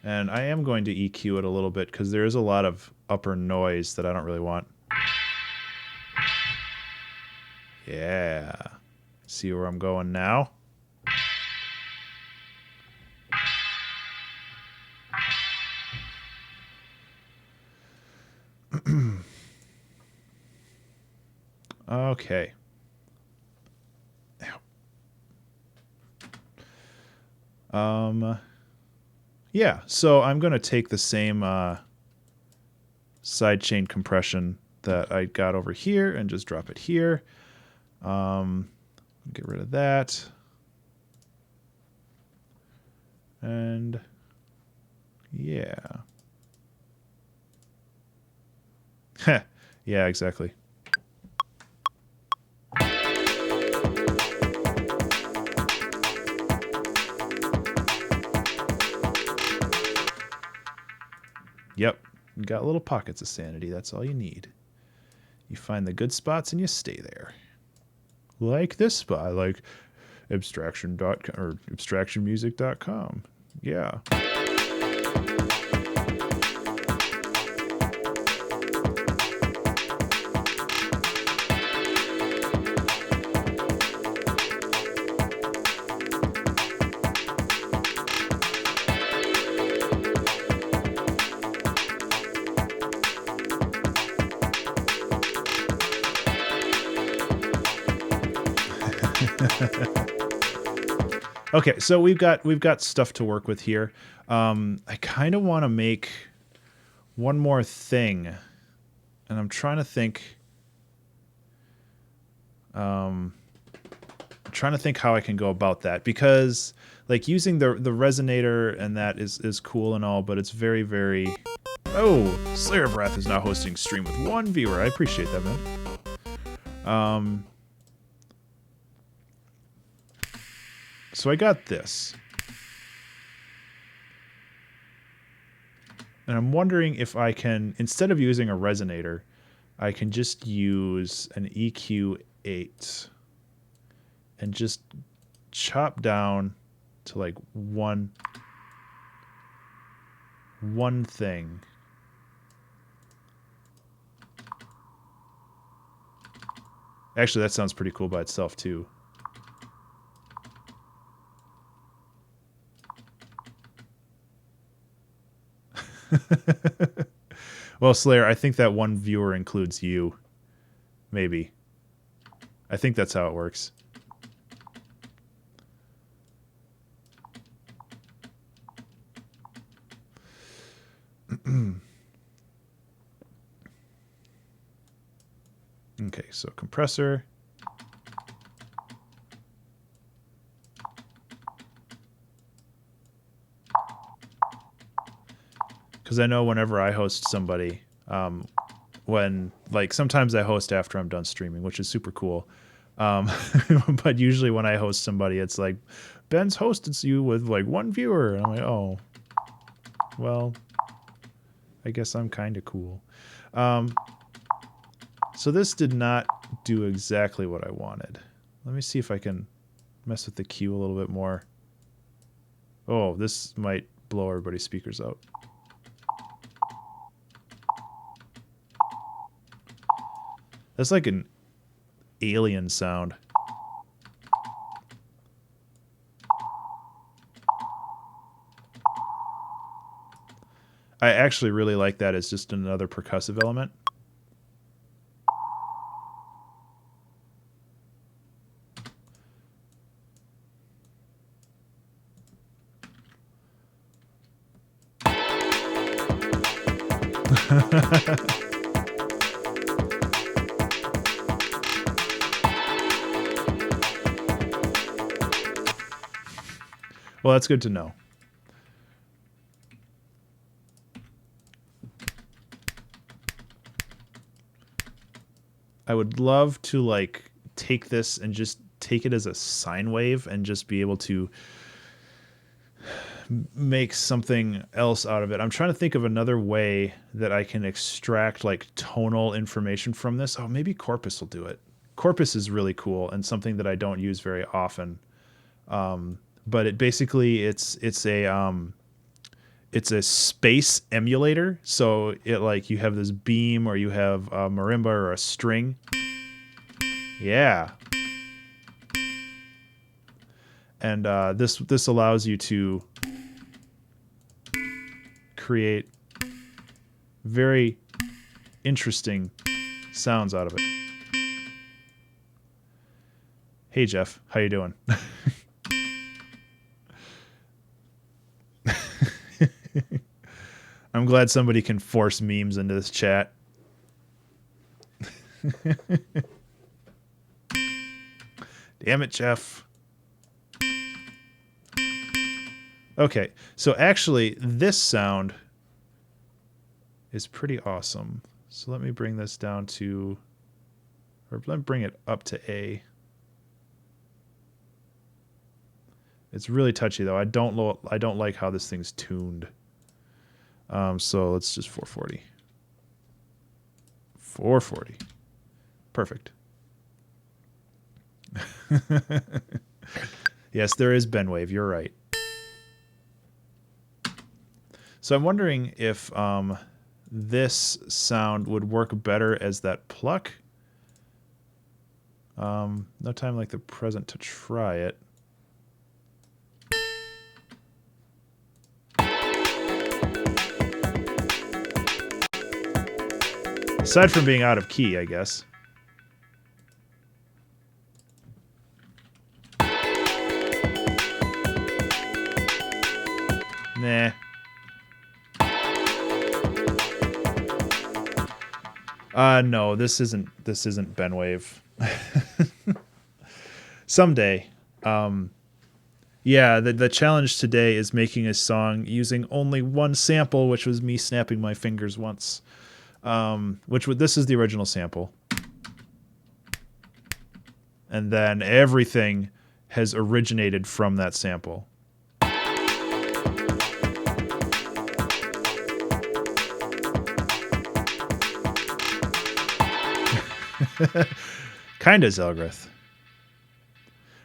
Speaker 1: And I am going to EQ it a little bit because there is a lot of upper noise that I don't really want. Yeah. See where I'm going now? Okay. Yeah, so I'm going to take the same sidechain compression that I got over here and just drop it here. Get rid of that. And yeah. Yeah, exactly. Yep. You got little pockets of sanity. That's all you need. You find the good spots and you stay there. Like this spot, like abstraction.com or abstractionmusic.com. Yeah. Okay, so we've got stuff to work with here. I kind of want to make one more thing, and I'm trying to think. I'm trying to think how I can go about that, because like using the resonator and that is cool and all, but it's very, very. Oh, Slayer Breath is now hosting stream with 1 viewer. I appreciate that, man. So I got this. And I'm wondering if I can, instead of using a resonator, I can just use an EQ8 and just chop down to like one thing. Actually, that sounds pretty cool by itself too. Well, Slayer, I think that 1 viewer includes you. Maybe. I think that's how it works. Okay, so compressor. Because I know whenever I host somebody, when like sometimes I host after I'm done streaming, which is super cool. But usually when I host somebody, it's like, Ben's hosted you with like 1 viewer. And I'm like, oh, well, I guess I'm kind of cool. So this did not do exactly what I wanted. Let me see if I can mess with the Q a little bit more. Oh, this might blow everybody's speakers out. That's like an alien sound. I actually really like that as just another percussive element. Well, that's good to know. I would love to like take this and just take it as a sine wave and just be able to make something else out of it. I'm trying to think of another way that I can extract like tonal information from this. Oh, maybe Corpus will do it. Corpus is really cool and something that I don't use very often. But it basically it's a space emulator. So it like you have this beam or you have a marimba or a string. Yeah. And this allows you to create very interesting sounds out of it. Hey Jeff, how you doing? I'm glad somebody can force memes into this chat. Damn it, Jeff. Okay, so actually this sound is pretty awesome. So let me bring this down to, or let me bring it up to A. It's really touchy though. I don't like how this thing's tuned. So let's just 440. 440. Perfect. Yes, there is Benwave. You're right. So I'm wondering if this sound would work better as that pluck. No time like the present to try it. Aside from being out of key, I guess. Nah. No, this isn't Benwave. Someday. Yeah, the challenge today is making a song using only one sample, which was me snapping my fingers once. This is the original sample. And then everything has originated from that sample. Kinda Zelgrith.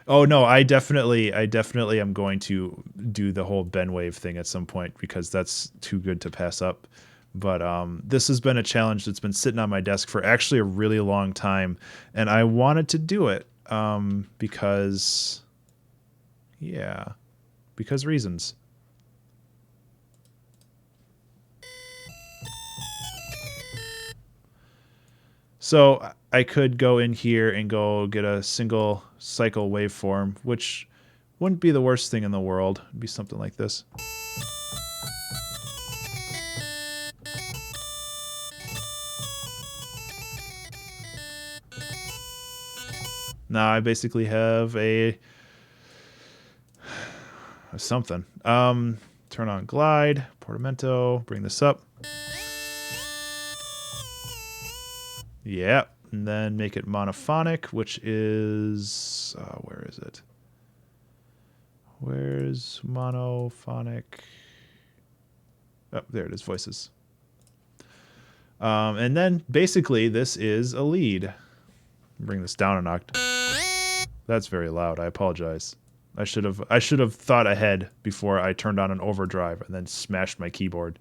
Speaker 1: Oh no, I definitely am going to do the whole Benwave thing at some point because that's too good to pass up. But this has been a challenge that's been sitting on my desk for actually a really long time, and I wanted to do it because reasons. So I could go in here and go get a single cycle waveform, which wouldn't be the worst thing in the world. It'd be something like this. Now I basically have a something. Turn on glide, portamento, bring this up. Yeah, and then make it monophonic, which is where is it? Where's monophonic? Oh, there it is, voices. And then basically this is a lead. Bring this down an octave. That's very loud. I apologize. I should have thought ahead before I turned on an overdrive and then smashed my keyboard.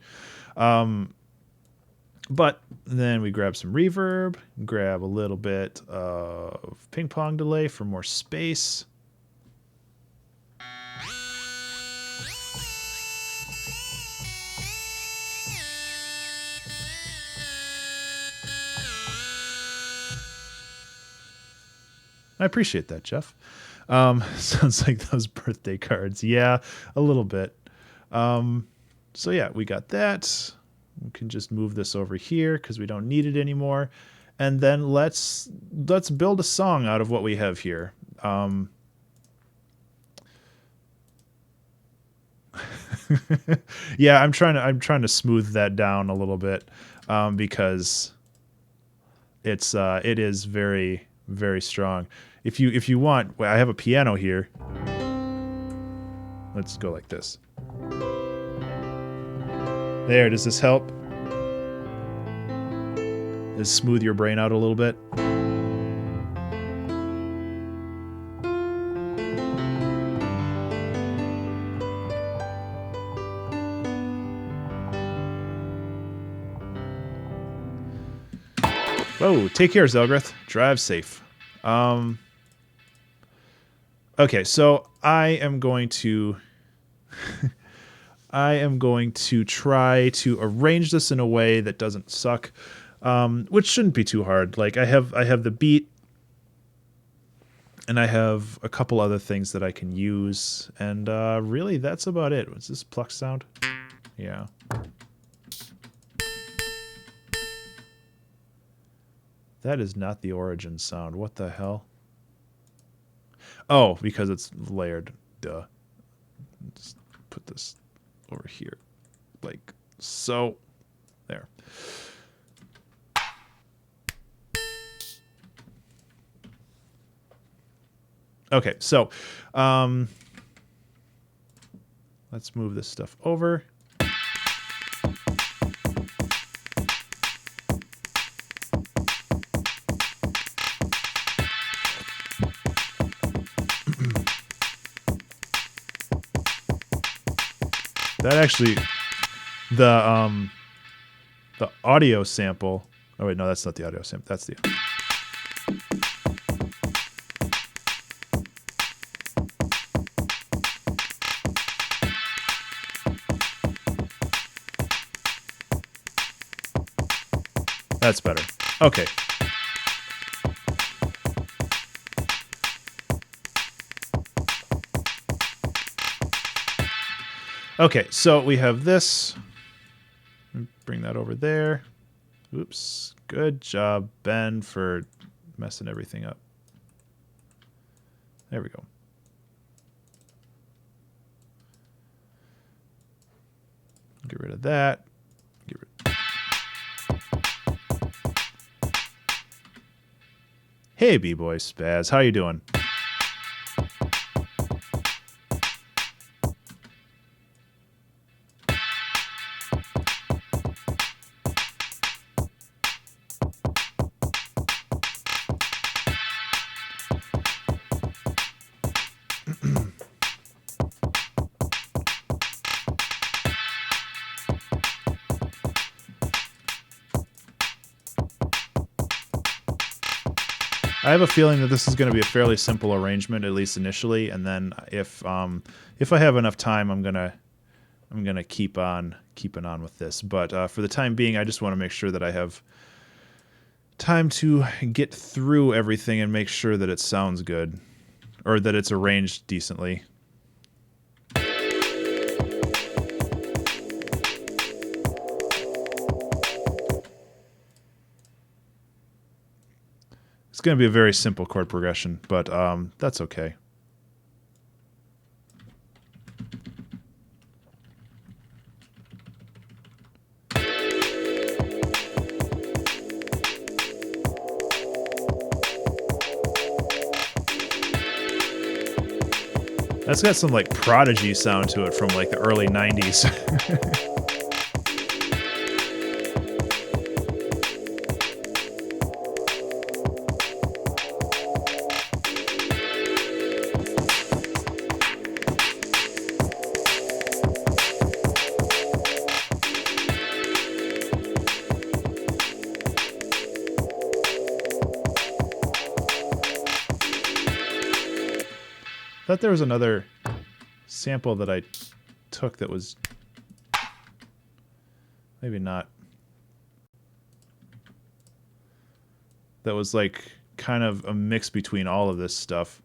Speaker 1: But then we grab some reverb, grab a little bit of ping pong delay for more space. I appreciate that, Jeff. Sounds like those birthday cards. Yeah, a little bit. So yeah, we got that. We can just move this over here because we don't need it anymore. And then let's build a song out of what we have here. Yeah, I'm trying to smooth that down a little bit because it is very, very strong. If you want, I have a piano here. Let's go like this. There, does this help? Does this smooth your brain out a little bit? Whoa, take care, Zelgrith. Drive safe. Okay, so I am going to try to arrange this in a way that doesn't suck, which shouldn't be too hard. Like I have the beat, and I have a couple other things that I can use, and really that's about it. What's this pluck sound? Yeah. That is not the origin sound. What the hell? Oh, because it's layered. Duh. Just put this over here. Like so. There. Okay, so let's move this stuff over. That actually, the audio sample. Oh wait, no, that's not the audio sample. That's the. That's better. Okay. Okay, so we have this. Bring that over there. Oops. Good job, Ben, for messing everything up. There we go. Get rid of that. Get rid. Hey, B-Boy Spaz. How you doing? I have a feeling that this is going to be a fairly simple arrangement, at least initially, and then if I have enough time, I'm gonna keep on keeping on with this. But for the time being, I just want to make sure that I have time to get through everything and make sure that it sounds good, or that it's arranged decently. It's going to be a very simple chord progression, but that's okay. That's got some like Prodigy sound to it from like the early 90s. I thought there was another sample that I took that was maybe not. That was like kind of a mix between all of this stuff.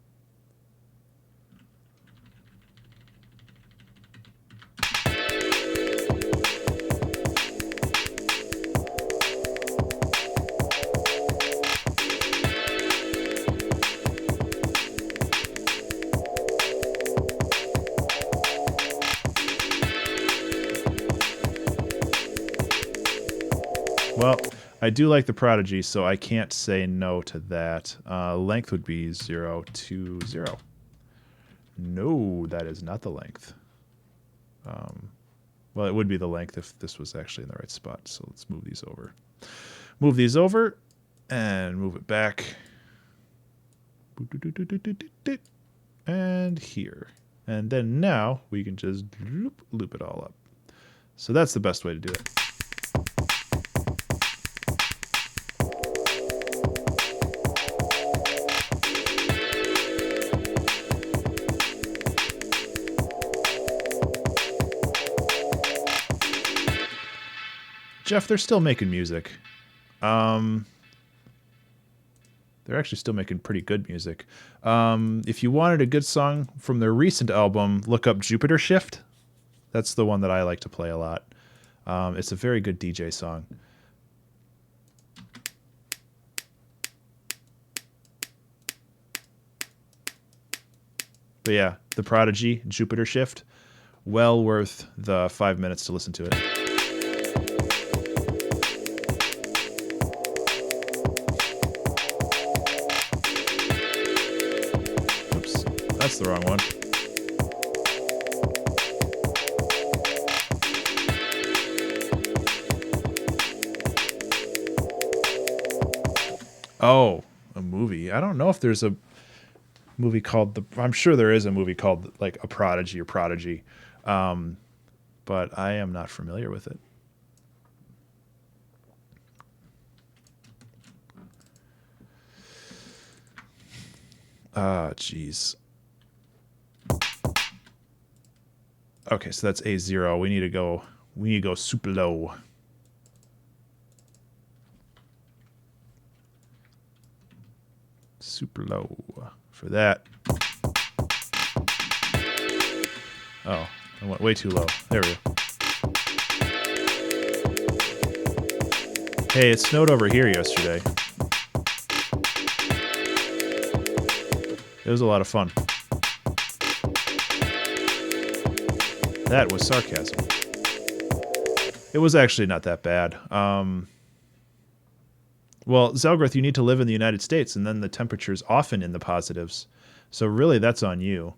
Speaker 1: Well, I do like the Prodigy, so I can't say no to that. Length would be 0, 2, 0. No, that is not the length. Well, it would be the length if this was actually in the right spot. So let's move these over. Move these over and move it back. And here. And then now we can just loop it all up. So that's the best way to do it. Jeff, they're still making music. They're actually still making pretty good music. If you wanted a good song from their recent album, look up Jupiter Shift. That's the one that I like to play a lot. It's a very good DJ song. But yeah, The Prodigy, Jupiter Shift, well worth the 5 minutes to listen to it. That's the wrong one. Oh, a movie. I don't know if there's a movie called I'm sure there is a movie called like A Prodigy or Prodigy. But I am not familiar with it. Jeez. Okay, so that's A0. We need to go super low. Super low for that. Oh, I went way too low. There we go. Hey, it snowed over here yesterday. It was a lot of fun. That was sarcasm. It was actually not that bad. Well, Zelgrith, you need to live in the United States, and then the temperature's often in the positives. So really, that's on you.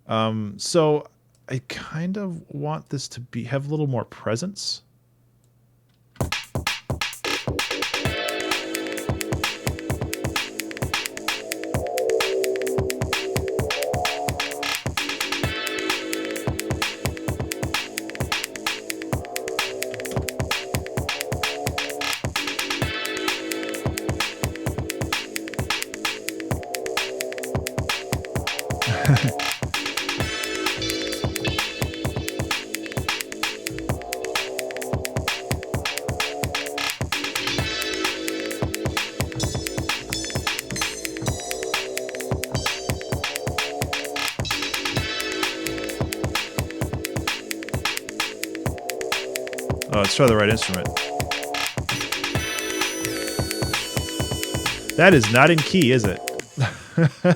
Speaker 1: So I kind of want this to have a little more presence. Oh, let's try the right instrument. That is not in key, is it?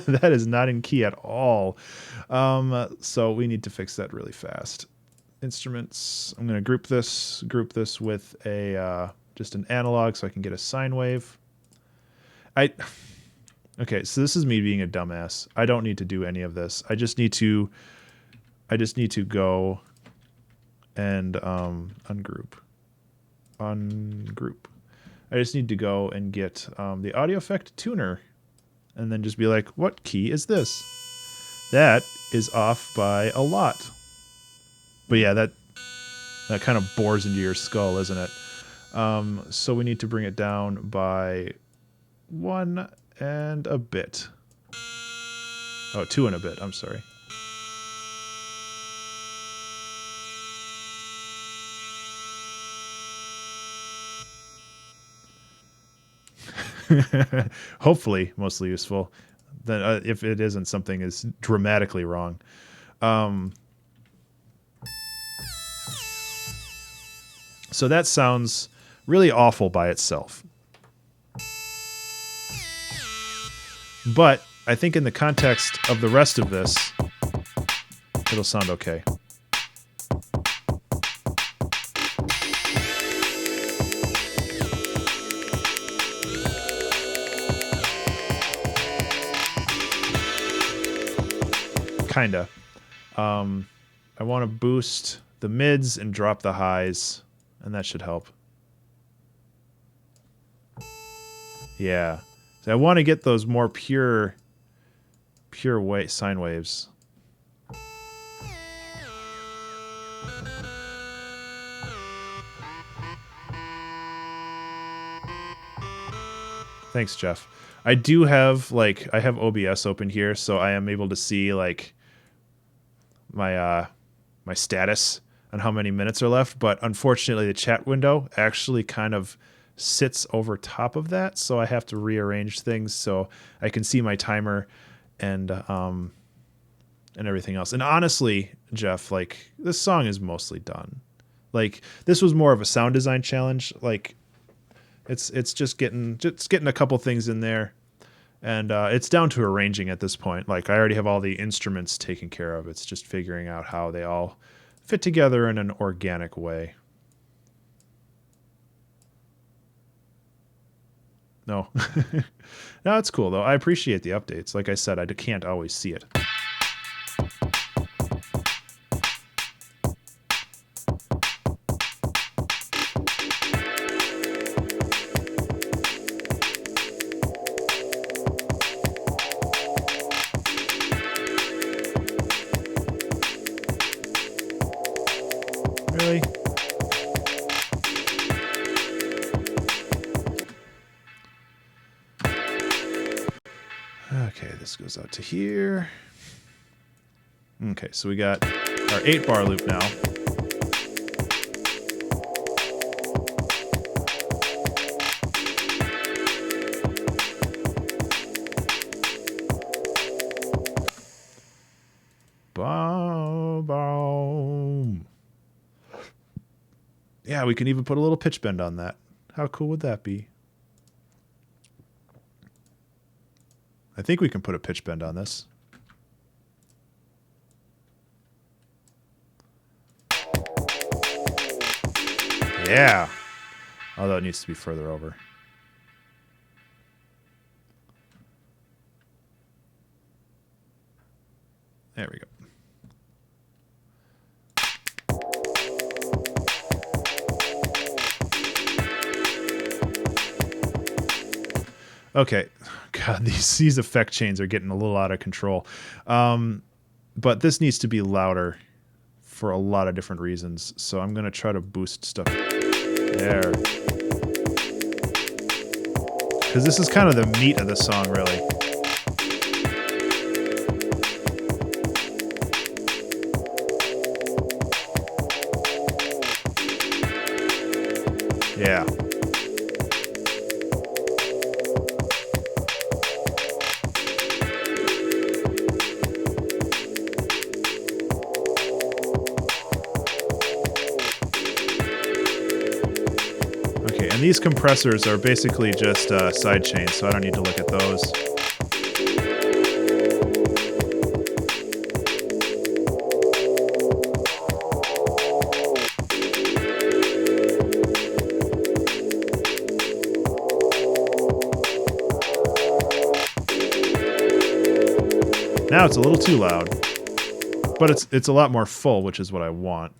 Speaker 1: That is not in key at all. So we need to fix that really fast. Instruments. I'm going to group this with a just an analog so I can get a sine wave. Okay, so this is me being a dumbass. I don't need to do any of this. I just need to go and ungroup. I just need to go and get the audio effect tuner and then just be like, what key is this? That is off by a lot. But yeah, that kind of bores into your skull, isn't it? So we need to bring it down by 1 and a bit. Oh, 2 and a bit, I'm sorry. Hopefully mostly useful. Then if it isn't, something is dramatically wrong. So that sounds really awful by itself. But I think in the context of the rest of this, it'll sound okay. Kinda. I want to boost the mids and drop the highs, and that should help. Yeah. So I want to get those more pure sine waves. Thanks, Jeff. I do have, like, I have OBS open here, so I am able to see, like, my my status on how many minutes are left, but unfortunately the chat window actually kind of sits over top of that, so I have to rearrange things so I can see my timer and everything else. And honestly, Jeff, like, this song is mostly done. Like, this was more of a sound design challenge. Like, it's just getting a couple things in there, and it's down to arranging at this point. Like, I already have all the instruments taken care of. It's just figuring out how they all fit together in an organic way. No. No, it's cool, though. I appreciate the updates. Like I said, I can't always see it. Really? Okay, this goes out to here. Okay, so we got our 8-bar loop now. Boom, boom. Yeah, we can even put a little pitch bend on that. How cool would that be? I think we can put a pitch bend on this. Yeah. Although it needs to be further over. There we go. Okay. God, these effect chains are getting a little out of control. But this needs to be louder for a lot of different reasons. So I'm going to try to boost stuff. There. Because this is kind of the meat of the song, really. Yeah. Okay, and these compressors are basically just side chains, so I don't need to look at those. Now it's a little too loud, but it's a lot more full, which is what I want.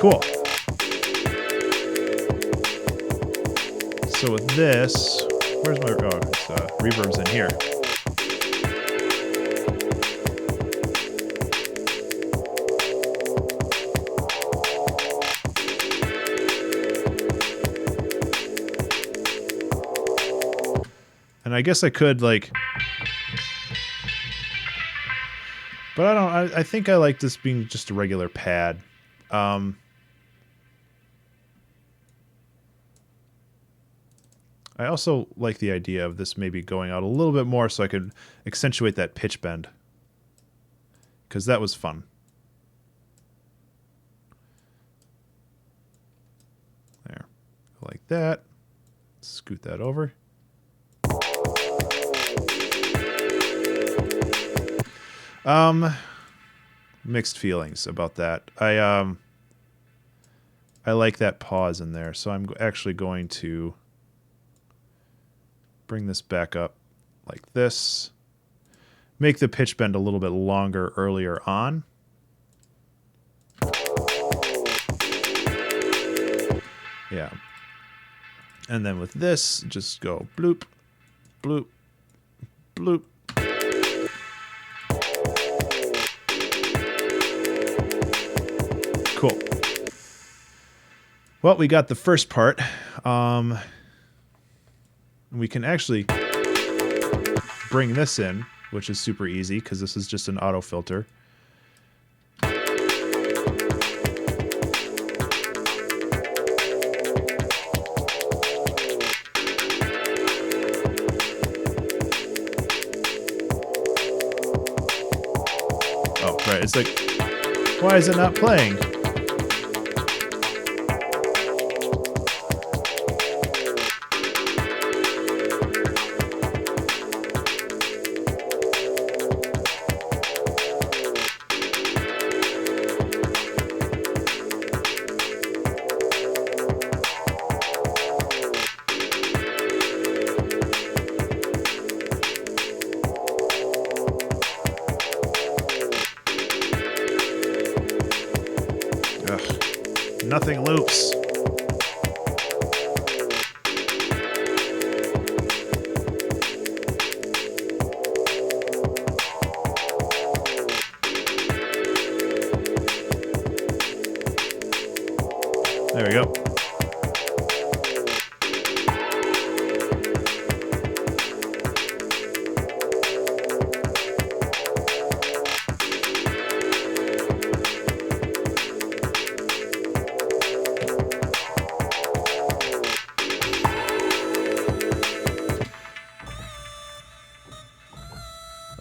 Speaker 1: Cool. So with this, where's my reverb's in here. And I guess I could, like, but I don't. I think I like this being just a regular pad. I also like the idea of this maybe going out a little bit more so I could accentuate that pitch bend. Because that was fun. There. Like that. Scoot that over. Mixed feelings about that. I like that pause in there, so I'm actually going to bring this back up like this. Make the pitch bend a little bit longer earlier on. Yeah. And then with this, just go bloop, bloop, bloop. Cool. Well, we got the first part. We can actually bring this in, which is super easy because this is just an auto filter. Oh, right. It's like, why is it not playing? Nothing loops. There we go.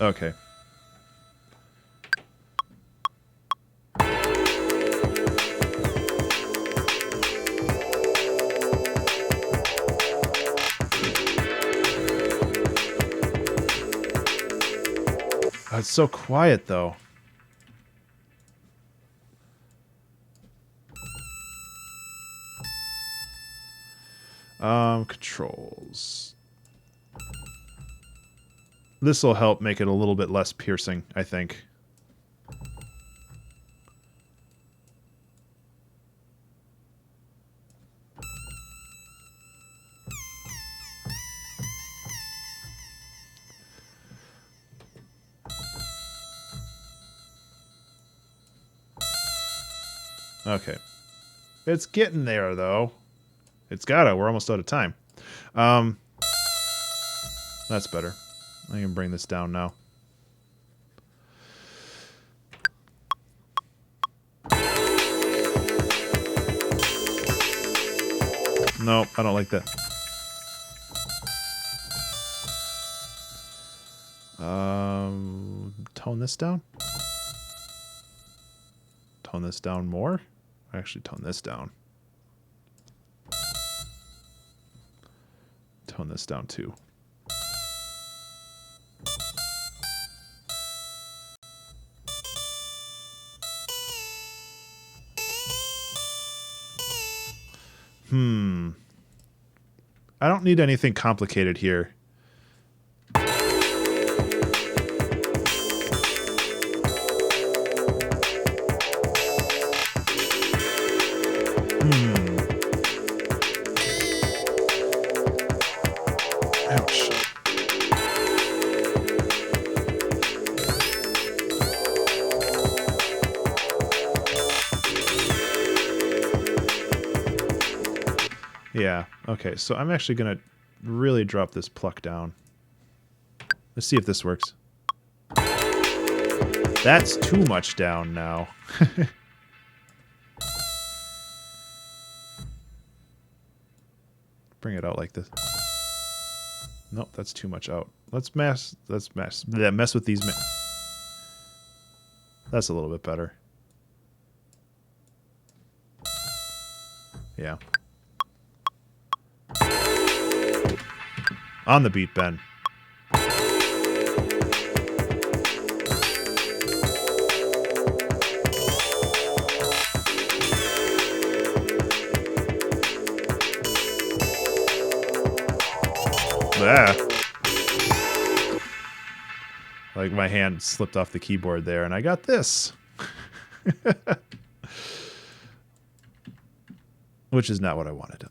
Speaker 1: Okay. Oh, it's so quiet, though. Controls. This will help make it a little bit less piercing, I think. Okay. It's getting there, though. It's gotta. We're almost out of time. That's better. I can bring this down now. Nope, I don't like that. Tone this down? Tone this down more? Actually, tone this down. Tone this down too. I don't need anything complicated here. Ouch. Yeah, okay, so I'm actually going to really drop this pluck down. Let's see if this works. That's too much down now. Bring it out like this. Nope, that's too much out. Let's mess with these. That's a little bit better. Yeah. On the beat, Ben. Ah. Like my hand slipped off the keyboard there, and I got this. Which is not what I wanted.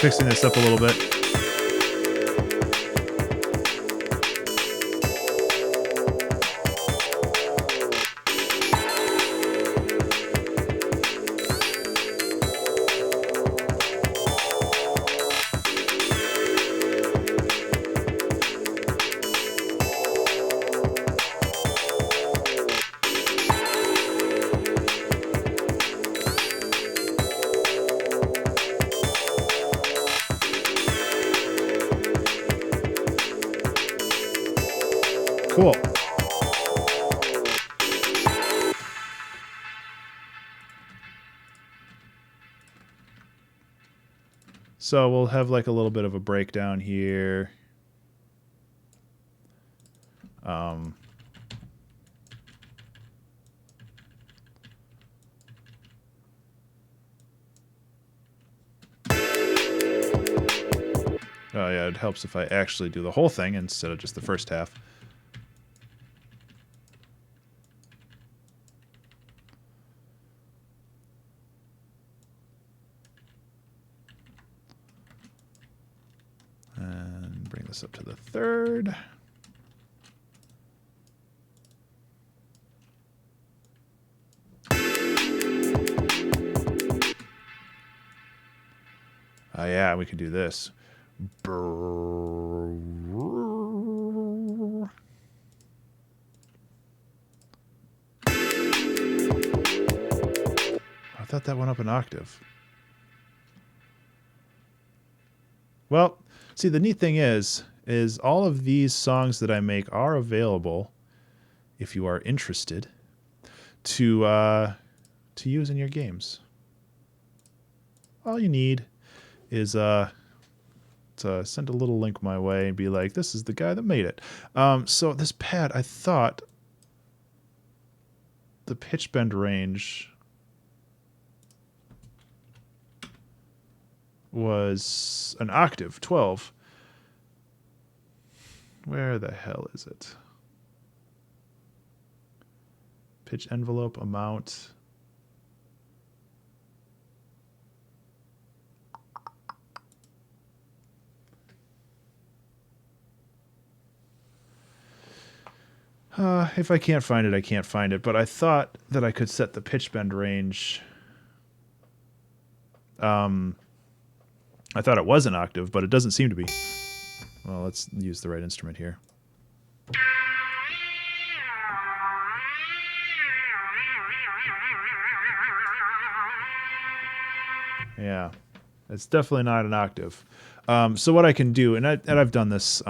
Speaker 1: Fixing this up a little bit. Cool. So we'll have like a little bit of a breakdown here. Oh yeah, it helps if I actually do the whole thing instead of just the first half. And bring this up to the third. Oh yeah, we can do this. I thought that went up an octave. Well, see, the neat thing is all of these songs that I make are available, if you are interested, to use in your games. All you need is to send a little link my way and be like, this is the guy that made it. So this pad, I thought the pitch bend range was an octave, 12. Where the hell is it? Pitch envelope amount. If I can't find it, I can't find it. But I thought that I could set the pitch bend range. I thought it was an octave, but it doesn't seem to be. Well, let's use the right instrument here. Yeah, it's definitely not an octave. So what I can do, and I've done this.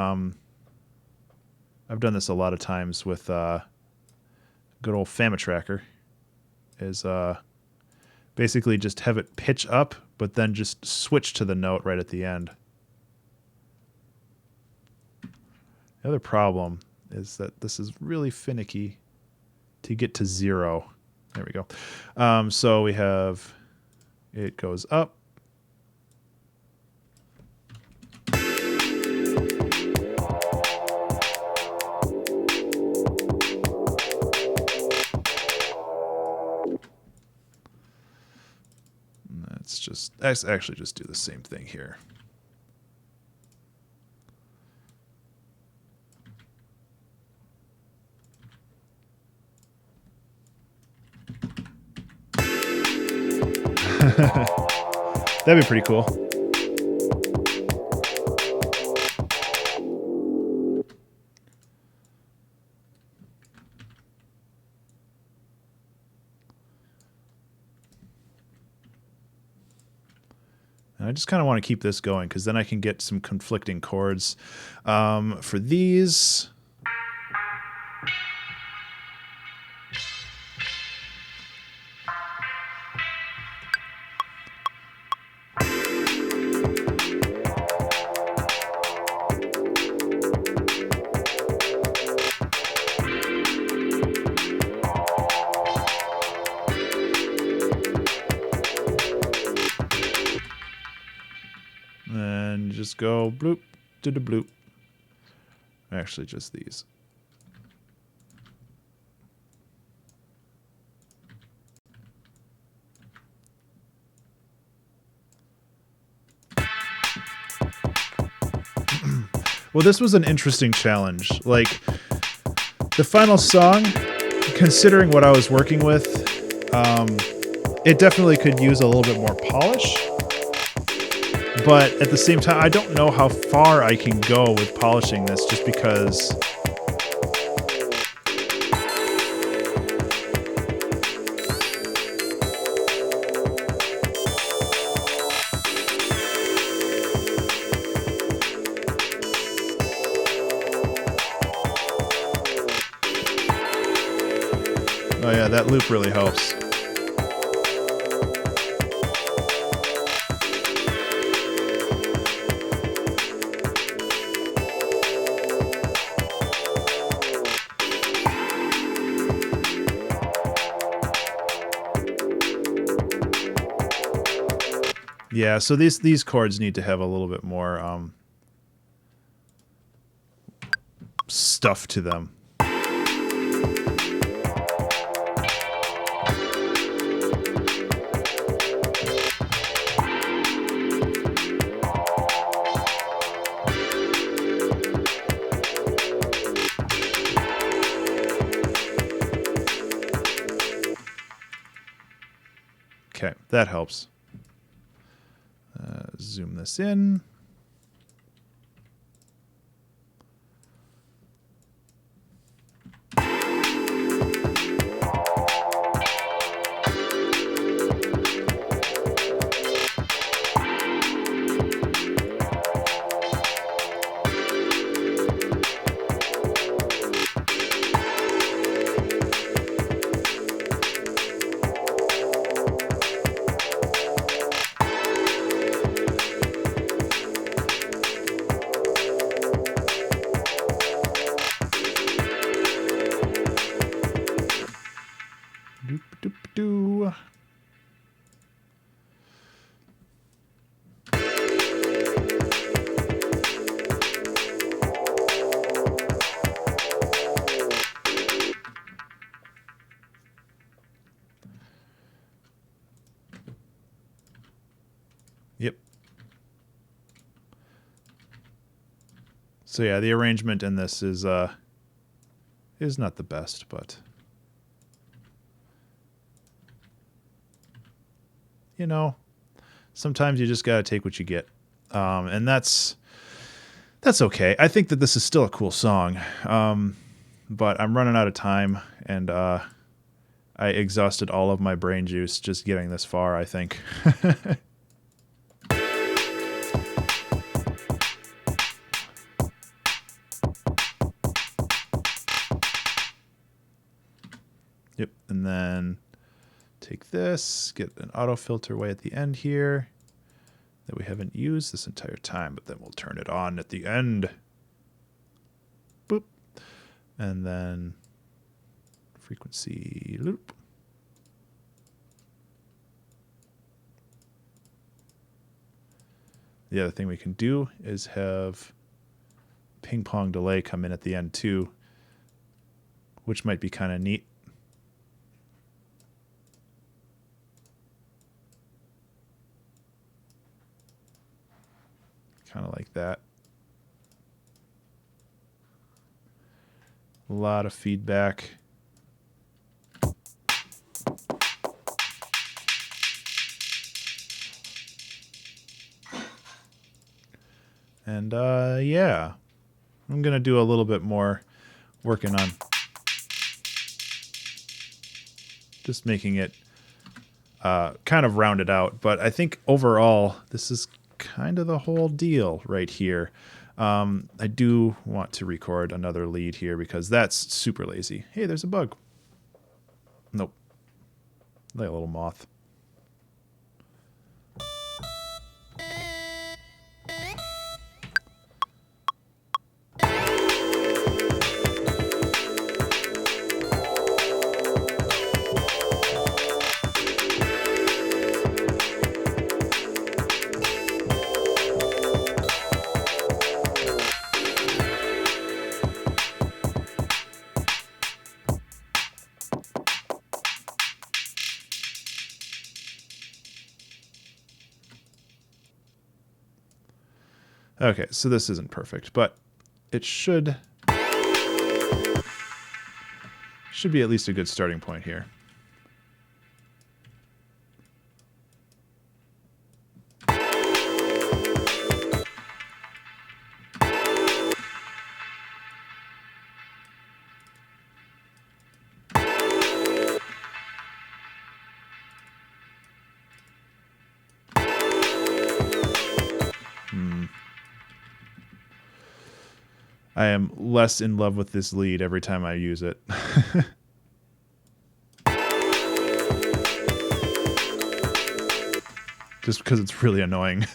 Speaker 1: I've done this a lot of times with good old Famitracker, is basically just have it pitch up, but then just switch to the note right at the end. The other problem is that this is really finicky to get to 0. There we go. So we have, it goes up. let's actually just do the same thing here. That'd be pretty cool. And I just kind of want to keep this going because then I can get some conflicting chords. For these... And just go bloop to the bloop. Actually, just these. Well, this was an interesting challenge. Like, the final song, considering what I was working with, it definitely could use a little bit more polish. But at the same time, I don't know how far I can go with polishing this just because... Oh yeah, that loop really helps. Yeah, so these chords need to have a little bit more stuff to them. Okay, that helps. Zoom this in. Doop-doop-doo. Yep. So yeah, the arrangement in this is not the best, but you know, sometimes you just gotta take what you get, and that's okay. I think that this is still a cool song, but I'm running out of time, and I exhausted all of my brain juice just getting this far, I think. Yep, and then take this, get an auto filter way at the end here that we haven't used this entire time, but then we'll turn it on at the end. Boop. And then frequency loop. The other thing we can do is have ping pong delay come in at the end too, which might be kind of neat. Kind of like that. A lot of feedback. And yeah, I'm going to do a little bit more working on just making it kind of rounded out. But I think overall, this is kind of the whole deal right here. I do want to record another lead here because that's super lazy. Hey, there's a bug. Nope. Like a little moth. Okay, so this isn't perfect, but it should be at least a good starting point here. I am less in love with this lead every time I use it. Just because it's really annoying.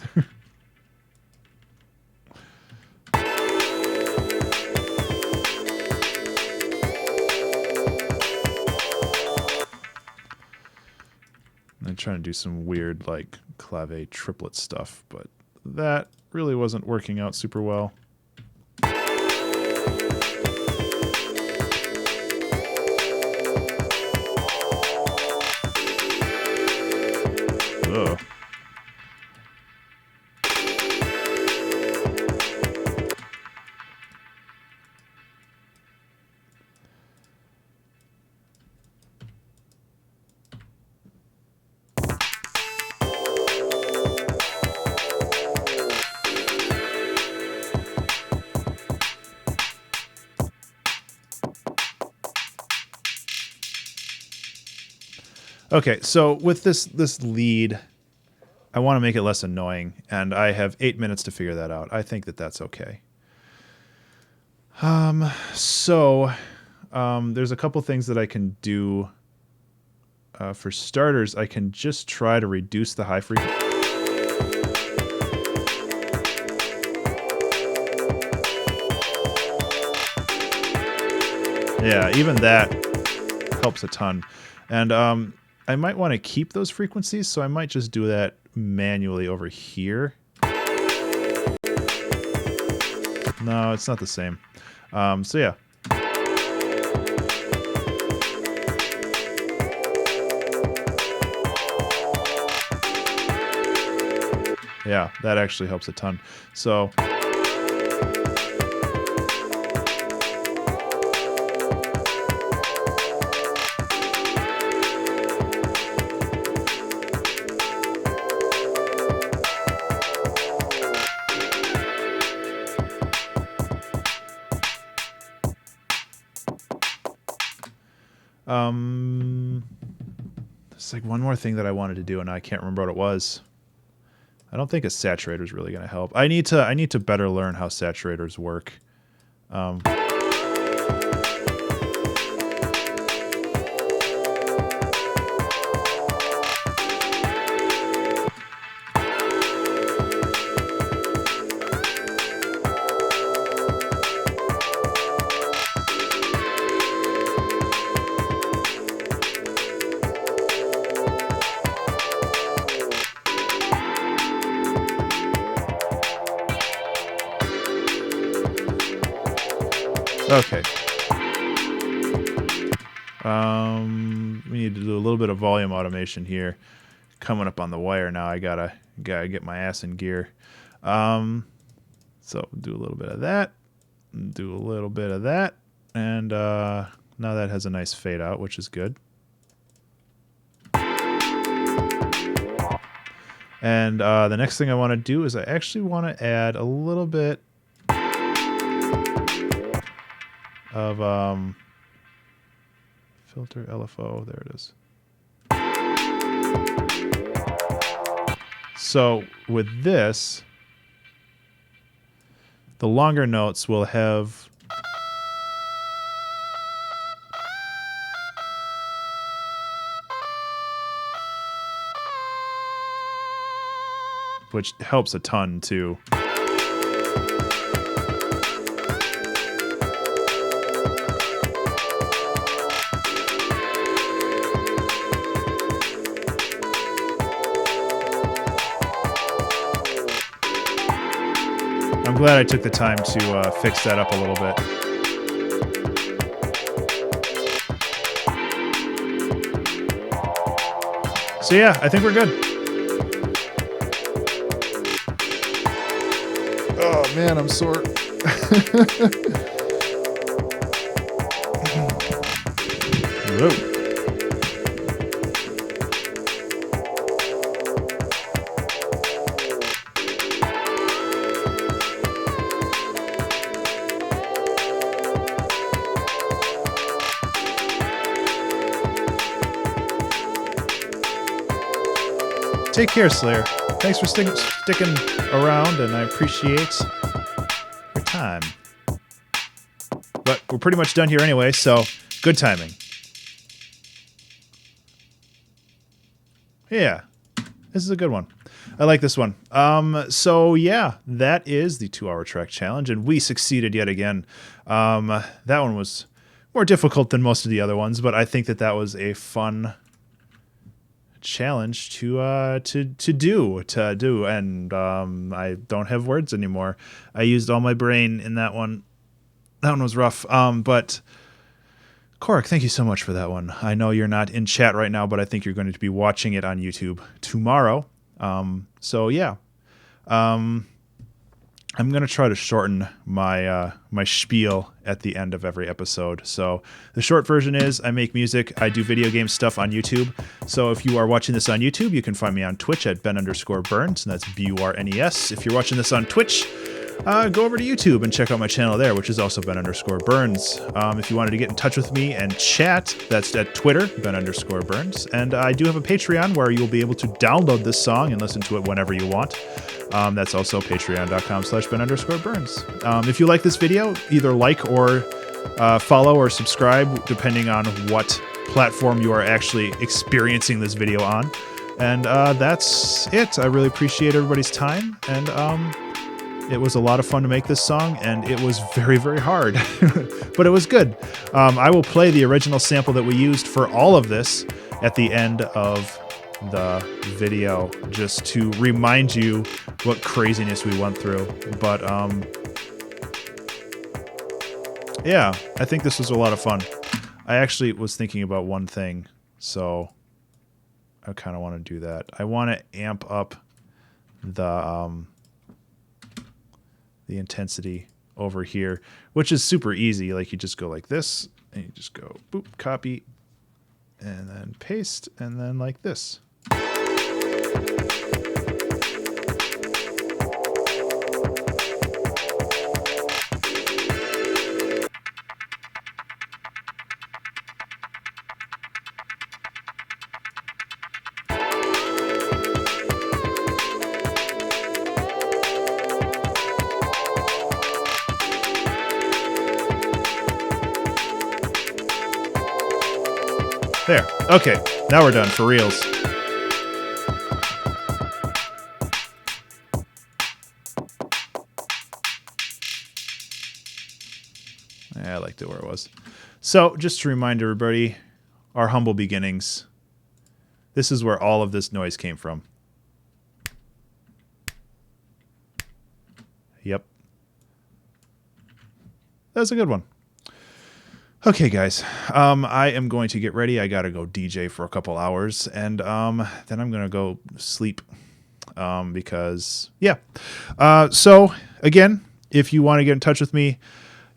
Speaker 1: I'm trying to do some weird, like, clave triplet stuff, but that really wasn't working out super well. Ugh. Okay, so with this lead, I want to make it less annoying, and I have 8 minutes to figure that out. I think that that's okay. So there's a couple things that I can do. For starters, I can just try to reduce the high frequency. Yeah, even that helps a ton. And I might want to keep those frequencies, so I might just do that manually over here. No, it's not the same. So yeah. Yeah, that actually helps a ton. So there's like one more thing that I wanted to do, and I can't remember what it was. I don't think a saturator is really going to help. I need to better learn how saturators work. Okay. We need to do a little bit of volume automation here. Coming up on the wire now. I gotta get my ass in gear. So do a little bit of that, do a little bit of that, and now that has a nice fade out, which is good. And the next thing I want to do is I actually want to add a little bit of filter LFO. There it is. So with this, the longer notes will have which helps a ton too. I'm glad I took the time to fix that up a little bit. So yeah, I think we're good. Oh man, I'm sore. Whoa. Take care, Slayer. Thanks for sticking around, and I appreciate your time. But we're pretty much done here anyway, so good timing. Yeah, this is a good one. I like this one. So yeah, that is the 2-hour track challenge, and we succeeded yet again. That one was more difficult than most of the other ones, but I think that was a fun challenge to do, and I don't have words anymore. I used all my brain in that one. That one was rough. But Korik, thank you so much for that one. I know you're not in chat right now, but I think you're going to be watching it on YouTube tomorrow. So yeah. I'm going to try to shorten my my spiel at the end of every episode. So the short version is I make music. I do video game stuff on YouTube. So if you are watching this on YouTube, you can find me on Twitch at Ben_Burns, and that's BURNES. If you're watching this on Twitch, go over to YouTube and check out my channel there, which is also Ben_Burns. If you wanted to get in touch with me and chat, that's at Twitter, Ben_Burns. And I do have a Patreon where you'll be able to download this song and listen to it whenever you want. That's also patreon.com/Ben_Burns. If you like this video, either like or follow or subscribe, depending on what platform you are actually experiencing this video on. And that's it. I really appreciate everybody's time. And it was a lot of fun to make this song, and it was very, very hard, but it was good. I will play the original sample that we used for all of this at the end of the video, just to remind you what craziness we went through. But yeah, I think this was a lot of fun. I actually was thinking about one thing, so I kind of want to do that. I want to amp up the intensity over here, which is super easy. Like, you just go like this, and you just go boop, copy, and then paste, and then like this. There. Okay, now we're done for reals. Yeah, I liked it where it was. So, just to remind everybody, our humble beginnings. This is where all of this noise came from. Yep. That was a good one. Okay, guys, I am going to get ready. I got to go DJ for a couple hours, and then I'm going to go sleep because, yeah. So, again, if you want to get in touch with me,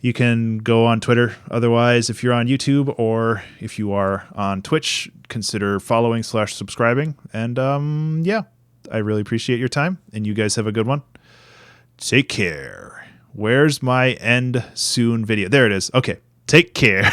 Speaker 1: you can go on Twitter. Otherwise, if you're on YouTube or if you are on Twitch, consider following / subscribing. And yeah, I really appreciate your time, and you guys have a good one. Take care. Where's my end soon video? There it is. Okay. Take care.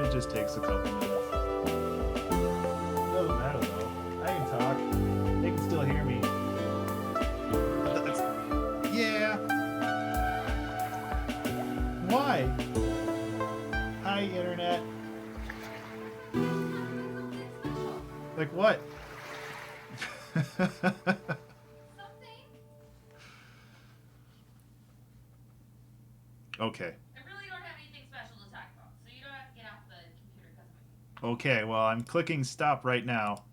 Speaker 1: It just takes a couple minutes. Doesn't matter though. I can talk. They can still hear me. Yeah. Why? Hi, internet. Like what? Okay. Okay, well, I'm clicking stop right now.